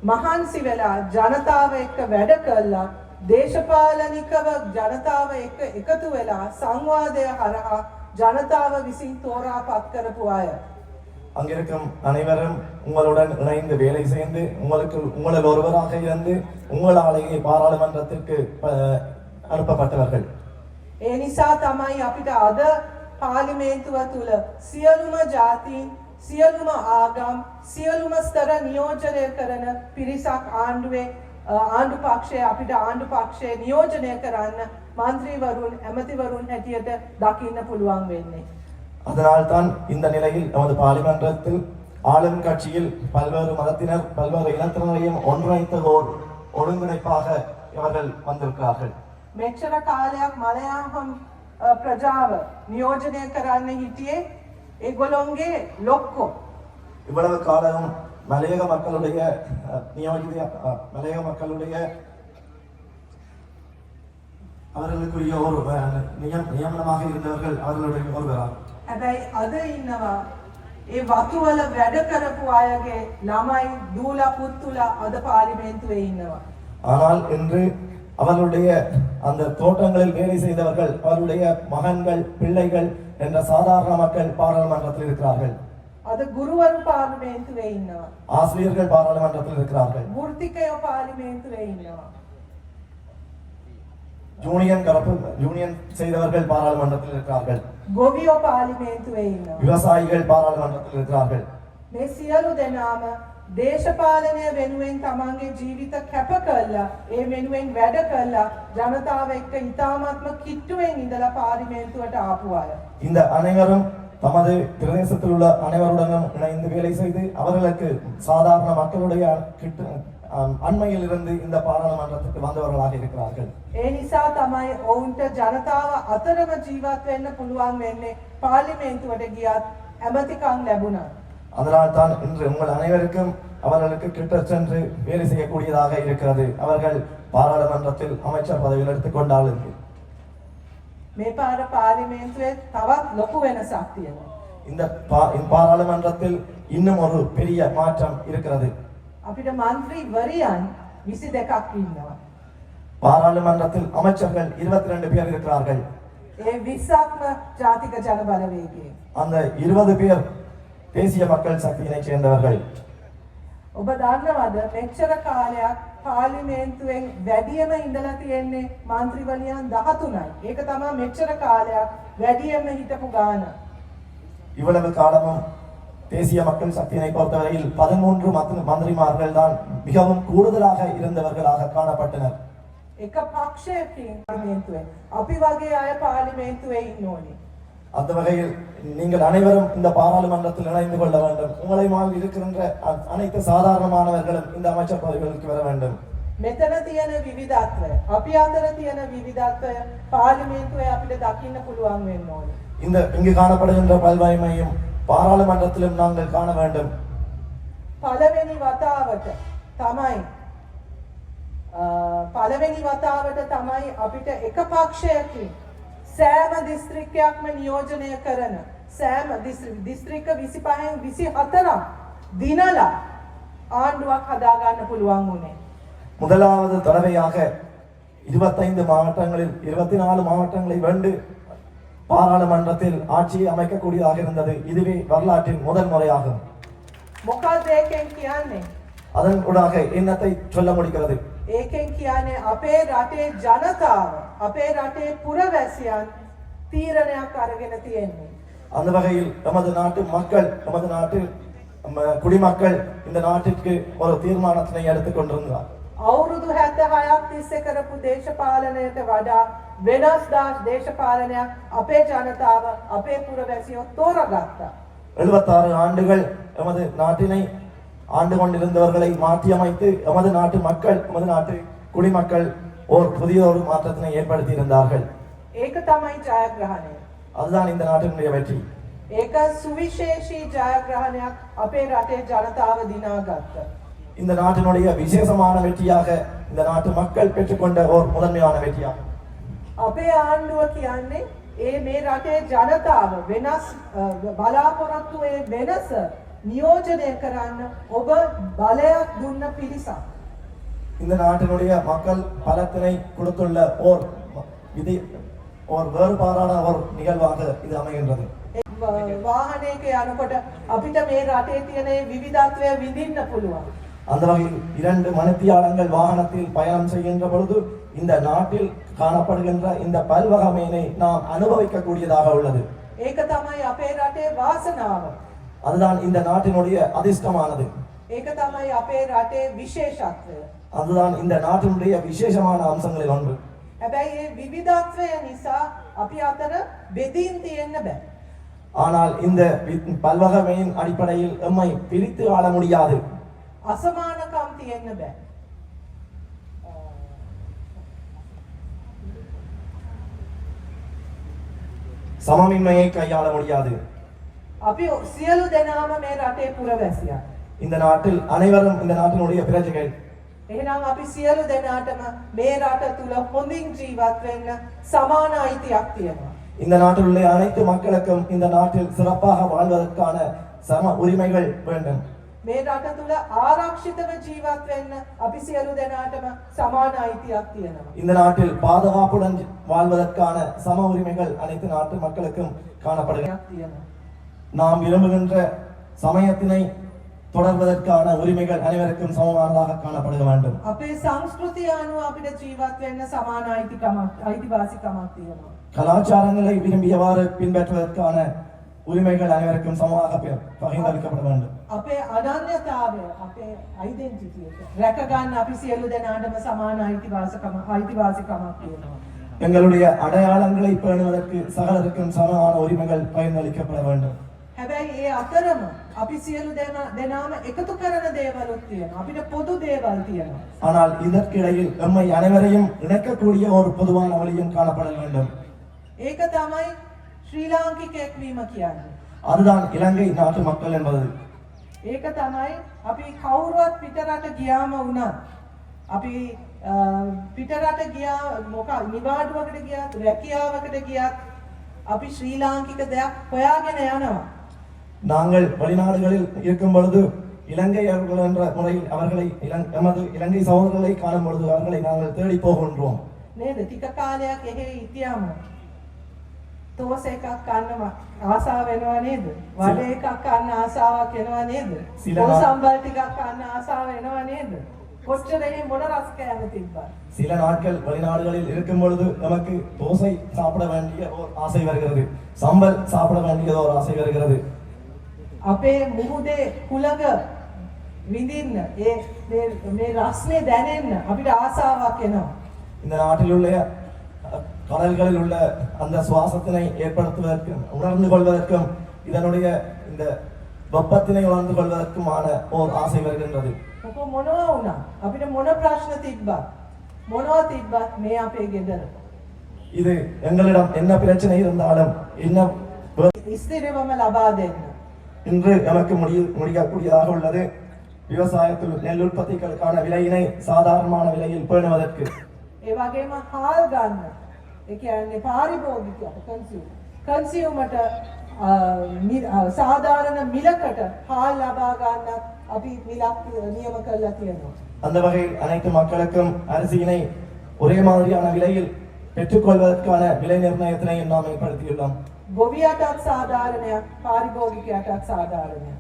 මහන්සි වෙලා ජනතාව එක්ක වැඩ කළා දේශපාලනිකව ජනතාව එක්ක එකතු වෙලා සංවාදය හරහා ජනතාව විසින් තෝරාපත් කරපු අය. அங்கிருக்கும் அனைவரும் உங்களுடன் இணைந்து வேலை செய்து உங்களில் ஒருவராக இருந்து உங்களாலேயே பாராளுமன்றத்திற்கு அனுப்பப்பட்டவர்கள். ඒ නිසා තමයි අපිට අද පාර්ලිමේන්තුව තුල සියලුම ජාතීන් සියලුම ආගම් සියලුම ස්තර නියෝජනය කරන පිරිසක් ආණ්ඩු පක්ෂයේ අපිට ආණ්ඩු පක්ෂයේ නියෝජනය කරන්න മന്ത്രിවරුන් ඇමතිවරුන් හැටියට දකින්න පුළුවන් වෙන්නේ. அதனால்தான் இந்த நிலையில் நமது பாராளுமன்றத்தில் ஆளும் கட்சியில் பல்வேறு மதத்தினர் பல்வேறு இனத்தினரையும் ஒன்றிணைத்த ஓர் ஒருங்கிணைப்பாக இவர்கள் வந்திருக்கிறார்கள். මෙච්චර කාලයක් මලයාහම් ප්‍රජාව නියෝජනය කරන්න හිටියේ ඒගොල්ලොන්ගේ ලොක්කෝ. இவ்வளவு காலம் மலையக மக்களுடைய மலையக மக்களுடைய அவர்களுக்குரிய ஒரு நியமனமாக இருந்தவர்கள் அவர்களுடைய ஒருவராக. හැබැයි අද ඉන්නවා ඒ වතුවල වැඩ කරපු අයගේ ළමයි දූලා පුත්තුලා අද පාර්ලිමේන්තුවේ ඉන්නවා. ஆனால் இன்று அவர்களுடைய அந்த தோட்டங்களில் வேலை செய்தவர்கள் அவருடைய மகன்கள் பிள்ளைகள் என்ற சாதாரண மக்கள் பாராளுமன்றத்தில் இருக்கிறார்கள். අද ගුරුවරු පාර්ලිමේන්තුවේ ඉන්නවා. ஆசிரியர்கள் பாராளுமன்றத்தில் இருக்கிறார்கள். වෘත්තිකයෝ පාර්ලිමේන්තුවේ ඉන්නවා. யூனியன் செய்தவர்கள் பாராளுமன்றத்தில் இருக்கிறார்கள். ගොවියෝ පාර්ලිමේන්තුවේ ඉන්නවා. விவசாயிகள் பாராளுமன்றத்தில் இருக்கிறார்கள். මේ සියලු දෙනාම දේශපාලනය වෙනුවෙන් තමන්ගේ ජීවිත කැප කළා ඒ වෙනුවෙන් වැඩ කළා ජනතාව එක්ක ඉතාමත්ම කිට්ටුවෙන් ඉඳලා පාර්ලිමේන්තුවට ආපු අය. இந்த அனைவரும் தமது பிரதேசத்தில் உள்ள அனைவருடனும் இணைந்து வேலை செய்து அவர்களுக்கு சாதாரண மக்களுடைய அண்மையில் இருந்து இந்த பாராளுமன்றத்துக்கு வந்தவர்களாக இருக்கிறார்கள். ඒ නිසා තමයි ඔවුන්ට ජනතාව අතරම ජීවත් වෙන්න පුළුවන් වෙන්නේ පාර්ලිමේන්තුවට ගියත් ඇමතිකම් ලැබුණා. அதனால் தான் இன்று உங்கள் அனைவருக்கும் அவர்களுக்கு கிட்ட சென்று வேலை செய்யக்கூடியதாக இருக்கிறது. அவர்கள் பாராளுமன்றத்தில் அமைச்சர் பதவியில் எடுத்துக்கொண்டாலும் මේ පාර පාර්ලිමේන්තුවේ තවත් ලොකු වෙනසක් තියෙනවා. இந்த பாராளுமன்றத்தில் இன்னும் ஒரு பெரிய மாற்றம் இருக்கிறது. අපිට മന്ത്രി වරියන් 22ක් ඉන්නවා. பாராளுமன்றத்தில் அமைச்சர்கள் 22 பேர் இருக்கிறார்கள். ඒ 20ක්ම ජාතික ජන බලවේගය. அந்த 20 பேர் தேசிய மக்கள் சக்தியினை சேர்ந்தவர்கள். ඔබ දන්නවද මෙච්චර කාලයක් පාර්ලිමේන්තුවෙන් වැඩියම ඉඳලා තියෙන්නේ മന്ത്രിවලියන් 13යි. ඒක තමයි මෙච්චර කාලයක් වැඩියම හිටපු ගාන. இவ்வளவு காலமும் தேசிய மக்கள் சக்தியினை பொறுத்தவரையில் 13 மந்திரிமார்கள் தான் மிகவும் கூடுதலாக இருந்தவர்களாக காணப்பட்டனர். එක පක්ෂයකින් පාර්ලිමේන්තුවේ අපි වගේ අය පාර්ලිමේන්තුවේ ඉන්න ඕනේ. அந்த வகையில் நீங்கள் அனைவரும் இந்த பாராளுமன்றத்தில் இணைந்து கொள்ள வேண்டும். உங்களை மாதிரி இருக்கின்ற அனைத்து சாதாரணமானவர்களும் இந்த அமைச்சர் பதவிகளுக்கு வர வேண்டும். මෙතන තියෙන විවිධත්වය අපි අතර තියෙන විවිධත්වය පාර්ලිමේන්තුවේ අපිට දකින්න පුළුවන් වෙන්න ඕනේ. இந்த இங்கு காணப்படுகின்ற பல்வகைமையும் பாராளுமன்றத்திலும் நாங்கள் காண வேண்டும். පළවෙනි වතාවට තමයි අපිට එක පක්ෂයකින් සෑම දිස්ත්‍රික්කයක්ම නියෝජනය කරන සෑම දිස්ත්‍රික්ක 25න් 24ක් දිනලා ආණ්ඩුවක් හදා ගන්න පුළුවන් උනේ. முதலாவது தடவையாக 25 மாவட்டங்களில் 24 மாவட்டங்களை வென்று பாராளுமன்றத்தில் ஆட்சியை அமைக்கக்கூடியதாக இருந்தது. இதுவே வரலாற்றின் முதல் முறையாகும். මොකද ඒකෙන් කියන්නේ? அதன் ஊடாக என்னத்தை சொல்ல முடிகிறது? ඒකෙන් කියන්නේ අපේ රටේ ජනතාව අපේ රටේ පුරවැසියන් තීරණයක් අරගෙන තියෙන්නේ. அந்த வகையில் நமது நாட்டு மக்கள் நமது நாட்டு குடிமக்கள் இந்த நாட்டிற்கு ஒரு தீர்மானத்தினை எடுத்துக் கொண்டிருந்தார். අවුරුදු 76ක් තිස්සේ කරපු දේශපාලනයට වඩා වෙනස් දේශපාලනයක් අපේ ජනතාව අපේ පුරවැසියෝ තෝරගත්තා. 76 ஆண்டுகள் நமது நாட்டினை ஆண்டு கொண்டிருந்தவர்களை மாற்றியமைத்து நமது நாட்டு மக்கள் நமது நாட்டு குடிமக்கள் ஓர் புதிய ஒரு மாற்றத்தினை ஏற்படுத்தி இருந்தார்கள். ඒක තමයි ජයග්‍රහණය. அதுதான் இந்த நாட்டினுடைய வெற்றி. ඒක සුවිශේෂී ජයග්‍රහණයක් අපේ රටේ ජනතාව දිනාගත්තා. இந்த நாட்டினுடைய விசேஷமான வெற்றியாக இந்த நாட்டு மக்கள் பெற்றுக்கொண்ட ஒரு முதன்மையான வெற்றியாகும். අපේ ආණ්ඩුව කියන්නේ මේ රටේ ජනතාව වෙනස් බලාපොරොත්තු වෙනස නියෝජනය කරන්න ඔබ බලයක් දුන්න පිරිසක්. இந்த நாட்டினுடைய மக்கள் பலத்தினை கொடுத்துள்ள ஓர் விதி ஓர் வேறுபாடான ஒரு நிகழ்வாக இது அமைகின்றது. වාහනයක යනකොට අපිට මේ රටේ තියෙන විවිධත්වය විඳින්න පුළුවන්. அந்த வகையில் 2 மணித்தியாலங்கள் வாகனத்தில் பயணம் செய்கின்ற பொழுது இந்த நாட்டில் காணப்படுகின்ற இந்த பல்வகமையினை நாம் அனுபவிக்கக்கூடியதாக உள்ளது. ඒක තමයි අපේ රටේ වාසනාව. அதுதான் இந்த நாட்டினுடைய அதிர்ஷ்டமானது. ඒක තමයි අපේ රටේ විශේෂත්වය. அதுதான் இந்த நாட்டினுடைய விசேஷமான அம்சங்களில் ஒன்று. හැබැයි මේ විවිධත්වය නිසා අපි අතර බෙදීම් තියෙන්න බෑ. ஆனால் இந்த பல்வகமையின் அடிப்படையில் எம்மை பிரித்து ஆள முடியாது. අසමානකම් තියෙන්න බෑ. சமமின்மையை கையாள முடியாது. අපි සියලු දෙනාම මේ රටේ පුරවැසියන්. இந்த நாட்டில் அனைவரும் இந்த நாட்டினுடைய பிரஜைகள். එහෙනම් අපි සියලු දෙනාටම මේ රට තුල හොඳින් ජීවත් වෙන්න සමාන අයිතියක් තියෙනවා. இந்த நாட்டில் உள்ள அனைத்து மக்களுக்கும் இந்த நாட்டில் சிறப்பாக வாழ்வதற்கான சம உரிமைகள் வேண்டும். මේ රට තුල ආරක්ෂිතව ජීවත් වෙන්න අපි සියලු දෙනාටම සමාන අයිතියක් තියෙනවා. இந்த நாட்டில் பாதுகாப்புடன் வாழ்வதற்கான சம உரிமைகள் அனைத்து நாட்டு மக்களுக்கும் காணப்படுகின்றன. நாம் விரும்புகின்ற சமயத்தினை தொடர்வதற்கான உரிமைகள் அனைவருக்கும் சமமானதாக காணப்பட வேண்டும். අපේ සංස්කෘතිය අනුව අපිට ජීවත් වෙන්න සමාන අයිතිවාසිකමක් තියෙනවා. கலாச்சாரங்களை விரும்பியவாறு பின்பற்றுவதற்கான உரிமைகள் அனைவருக்கும் சமமாக பகிர்ந்தளிக்கப்பட வேண்டும். අපේ අනන්‍යතාවය අපේ ඩෙන්ටිටි එක රැක ගන්න අපි සියලු දෙනාටම සමාන අයිතිවාසිකමක් තියෙනවා. எங்களுடைய அடையாளங்களை பேணுவதற்கு சகலருக்கும் சமமான உரிமைகள் பகிர்ந்தளிக்கப்பட வேண்டும். හැබැයි ඒ අතරම අපි සියලු දෙනාම එකතු කරන දේවලුත් තියෙනවා. අපිට පොදු දේවල් තියෙනවා. ஆனால் இதற்கிடையில் எம்மை அனைவரையும் இணைக்கக்கூடிய ஒரு பொதுவான வழியும் காணப்பட வேண்டும். ඒක තමයි ශ්‍රී ලාංකිකයෙක් වීම කියන්නේ. அதுதான் இலங்கை நாட்டு மக்கள் என்பது. ඒක තමයි අපි කවුරුවත් පිටරට ගියාම වුණත් අපි පිටරට ගියා මොකක් නිවාඩුවකට ගියත් රැකියාවකට ගියත් අපි ශ්‍රී ලාංකික දෙයක් හොයාගෙන යනවා. நாங்கள் வெளிநாடுகளில் இருக்கும் பொழுது இலங்கையர்கள் என்ற முறையில் அவர்களை எமது இலங்கை சகோதரர்களை காணும் பொழுது அவர்களை நாங்கள் தேடி போகின்றோம். නේද? ටික කාලයක් එහෙ හිටියාම තෝස එකක් කන්න ආසාව වෙනව නේද? වඩ එකක් කන්න ආසාවක් එනවා නේද? සම්බල් ටිකක් කන්න ආසාව වෙනව නේද? කොච්චරේ මොන රස කෑම තිබ්බා? சில நாட்கள் வெளிநாடுகளில் இருக்கும் பொழுது நமக்கு தோசை சாப்பிட வேண்டிய ஒரு ஆசை வருகிறது, சம்பல் சாப்பிட வேண்டிய ஒரு ஆசை வருகிறது. අපේ මුහුදේ කුලඟ විඳින්න මේ රස්නේ දැනෙන්න අපිට ආසාවක් එනවා. இந்த நாட்டில் உள்ள கடல்களில் உள்ள அந்த சுவாசத்தினை ஏற்படுத்துவதற்கும் உணர்ந்து கொள்வதற்கும் இதனுடைய இந்த வெப்பத்தினை உணர்ந்து கொள்வதற்குமான ஒரு ஆசை வருகின்றது. මොකෝ මොනවා වුණා? අපිට මොන ප්‍රශ්න තිබ්බත් මොනවා තිබ්බත් මේ අපේ ගෙදර. இது எங்களிடம் என்ன பிரச்சனை இருந்தாலும் என்ன ඉස්තිරවම ලබා දෙන්න. இன்று நமக்கு முடியக்கூடியதாக உள்ளது விவசாயத்தில் நெல் உற்பத்திகளுக்கான விலையினை சாதாரணமான விலையில் பேணுவதற்கு. ඒ වගේම හාල් ගන්න. ඒ කියන්නේ පාරිභෝගිකයට කන්සියුමට සාධාරණ මිලකට හාල් ලබා ගන්නත් අපි මිලක් නියම කරලා තියෙනවා. அந்த வகையில் அனைத்து மக்களுக்கும் அரிசியினை ஒரே மாதிரியான விலையில் பெற்றுக்கொள்வதற்கான விலை நிர்ணயத்தினை நாம் ஏற்படுத்தியுள்ளோம். ගොවියටත් සාධාරණයක්, පාරිභෝගිකයටත් සාධාරණයක්.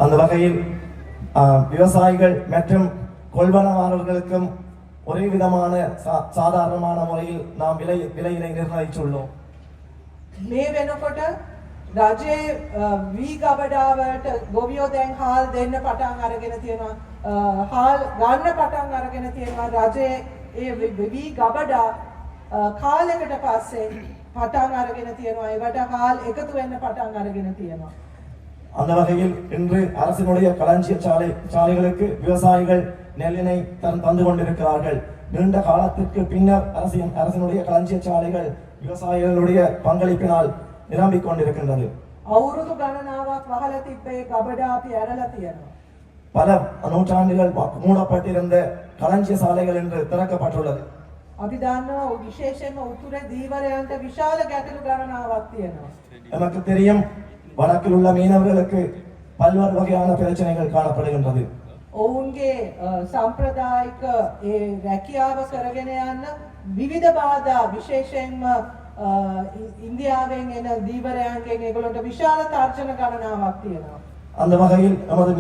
அந்த வகையில் விவசாயிகள் மற்றும் கொள்வனவாளர்களுக்கும் ஒரே விதமான சாதாரணமான முறையில் நாம் விலையினை நிர்ணயித்துள்ளோம். මේ වෙනකොට රජයේ වී ගබඩාවලට ගොවියෝ දැන් හාල් දෙන්න පටන් අරගෙන තියෙනවා. හාල් ගන්න පටන් අරගෙන තියෙනවා. රජයේ ඒ වී ගබඩා කාලයකට පස්සේ පටන් අරගෙන තියෙනවා. ඒවට හාල් එකතු වෙන්න පටන් අරගෙන තියෙනවා. அந்த வகையில் இன்று அரசினுடைய களஞ்சிய சாலைகளுக்கு விவசாயிகள் நெல்லினை தந்து கொண்டிருக்கிறார்கள். நீண்ட காலத்திற்கு பின்னர் அரசினுடைய களஞ்சிய சாலைகள் விவசாயிகளுடைய பங்களிப்பினால் நிரம்பிக் கொண்டிருக்கின்றது. අවුරුදු ගණනාවක් වහලා තිබ්බේ ගබඩා අපි ඇරලා තියෙනවා. பல நூற்றாண்டுகள் மூடப்பட்டிருந்த களஞ்சிய சாலைகள் இன்று திறக்கப்பட்டுள்ளது. අපි දන්නවා විශේෂයෙන්ම උතුරේ දීවරයන්ට විශාල ගැටලු ගණනාවක් තියෙනවා. நமக்கு தெரியும் வடக்கில் உள்ள மீனவர்களுக்கு பல்வேறு வகையான பிரச்சனைகள் காணப்படுகின்றது. ඔවුන්ගේ සම්ප්‍රදායික ඒ රැකියාව කරගෙන යන්න විවිධ බාධා විශේෂයෙන්ම ඉන්දියාවෙන් එන දීවරයන්ගෙන් ඒගොල්ලන්ට විශාල තර්ජන ගණනාවක් තියෙනවා. அந்த வகையில் நமது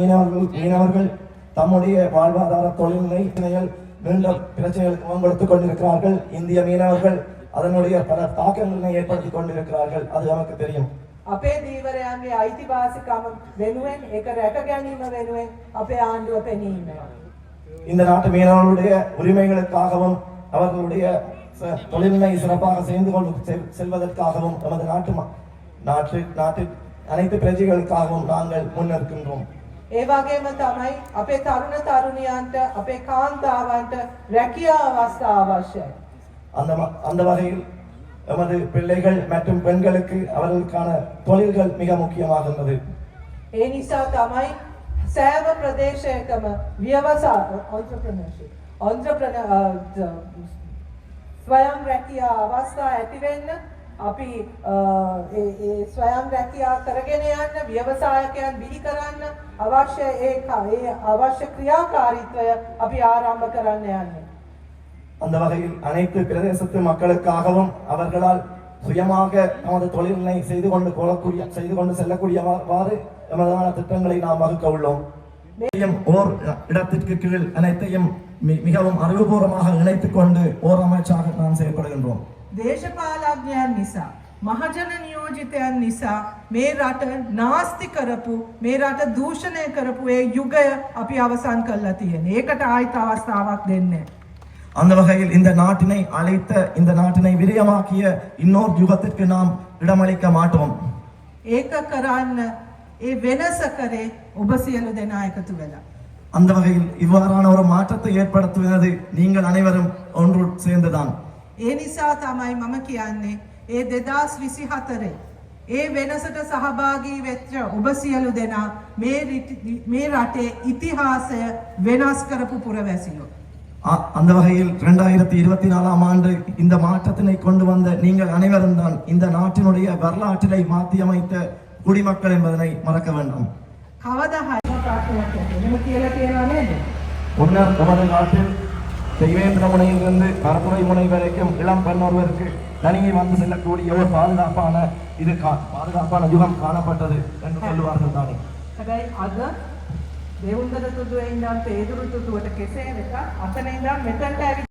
மீனவர்கள் தம்முடைய வாழ்வாதார தொழில்நிலைகள் மீண்டும் பிரச்சனைகளுக்கு முகங்கொடுத்துக் கொண்டிருக்கிறார்கள். இந்திய மீனவர்கள் அதனுடைய பல தாக்கங்களை ஏற்படுத்திக் கொண்டிருக்கிறார்கள். அது நமக்கு தெரியும். අපේ දීවරයන්ගේ අයිතිවාසිකම වෙනුවෙන් ඒක රැක ගැනීම වෙනුවෙන් අපේ ආණ්ඩුව පෙනීම. இந்த நாட்டு மீனவர்களுடைய உரிமைகளுக்காகவும் அவர்களுடைய தொழில்நிலை சிறப்பாக செல்வதற்காகவும் நமது நாட்டு அனைத்து பிரஜைகளுக்காகவும் நாங்கள் முன்னிற்கின்றோம். ඒ වගේම තමයි අපේ තරුණ තරුණියන්ට අපේ කාන්තාවන්ට රැකියා අවස්ථා අවශ්‍යයි. அந்த வகையில் நமது பிள்ளைகள் மற்றும் பெண்களுக்கு அவர்களுக்கான தொழில்கள் மிக முக்கியமாகின்றது. ඒ නිසා තමයි සෑම ප්‍රදේශයකම ව්‍යවසාය ස්වයං රැකියා අවස්ථා ඇති වෙන්න අපි ඒ ස්වයං රැකියා කරගෙන යන්න ව්‍යවසායකයන් බිහි කරන්න අවශ්‍ය ඒ අවශ්‍ය ක්‍රියාකාරීත්වය අපි ආරම්භ කරන්න යන්නේ. அந்த வகையில் அனைத்து பிரதேசத்து மக்களுக்காகவும் அவர்களால் சுயமாக நமது தொழிலை செய்து கொண்டு செல்லக்கூடியவாறு நமதான திட்டங்களை நாம் வகுக்க உள்ளோம். ஓர் இடத்திற்கு கீழ் அனைத்தையும் மிகவும் அறிவுபூர்வமாக இணைத்துக் கொண்டு ஓர் அமைச்சாக நாம் செயல்படுகின்றோம். දේශපාලඥයන් නිසා මහජන නියෝජිතයන් නිසා මේ රට නාස්ති කරපු මේ රට දූෂණය කරපු ඒ යුගය අපි අවසන් කරලා තියෙනවා. ඒකට ආයිත් අවස්ථාවක් දෙන්නේ. அந்த வகையில் இந்த நாட்டினை அழைத்த இந்த நாட்டினை விரியமாக்கிய இன்னொரு யுகத்திற்கு நாம் இடமளிக்க மாட்டோம். ඒක කරන්න ඒ වෙනස කරේ ඔබ සියලු දෙනා එකතු වෙලා. அந்த வகையில் இவ்வாறான ஒரு மாற்றத்தை ஏற்படுத்துவது நீங்கள் அனைவரும் ஒன்று சேர்ந்துதான். ඒ නිසා තමයි මම කියන්නේ ඒ 2024 ඒ වෙනසට සහභාගී වෙච්ච ඔබ සියලු දෙනා මේ රටේ ඉතිහාසය වෙනස් කරපු පුරවැසියෝ. அந்த வகையில் 2024ஆம் ஆண்டு இந்த மாற்றத்தினை கொண்டு வந்த நீங்கள் அனைவரும் தான் இந்த நாட்டினுடைய வரலாற்றினை மாற்றி அமைத்த குடிமக்கள் என்பதனை மறக்க வேண்டாம். කවදා හරි ප්‍රශ්නයක් තියෙනවා කියලා කියනවා නේද? முன்னர் நமது நாட்டில் தெய்வேந்திர முனையிலிருந்து பரப்புரை முனை வரைக்கும் இளம் பெண் ஒருவருக்கு தனியே வந்து செல்லக்கூடிய ஒரு பாதுகாப்பான யுகம் காணப்பட்டது என்று சொல்லுவார்கள் தானே. හැබැයි අද දෙවුන්දර තුදුවේ ඉඳන් පේදුරු තුදුවට කෙසේ වෙතත් අතන ඉඳන් මෙතනට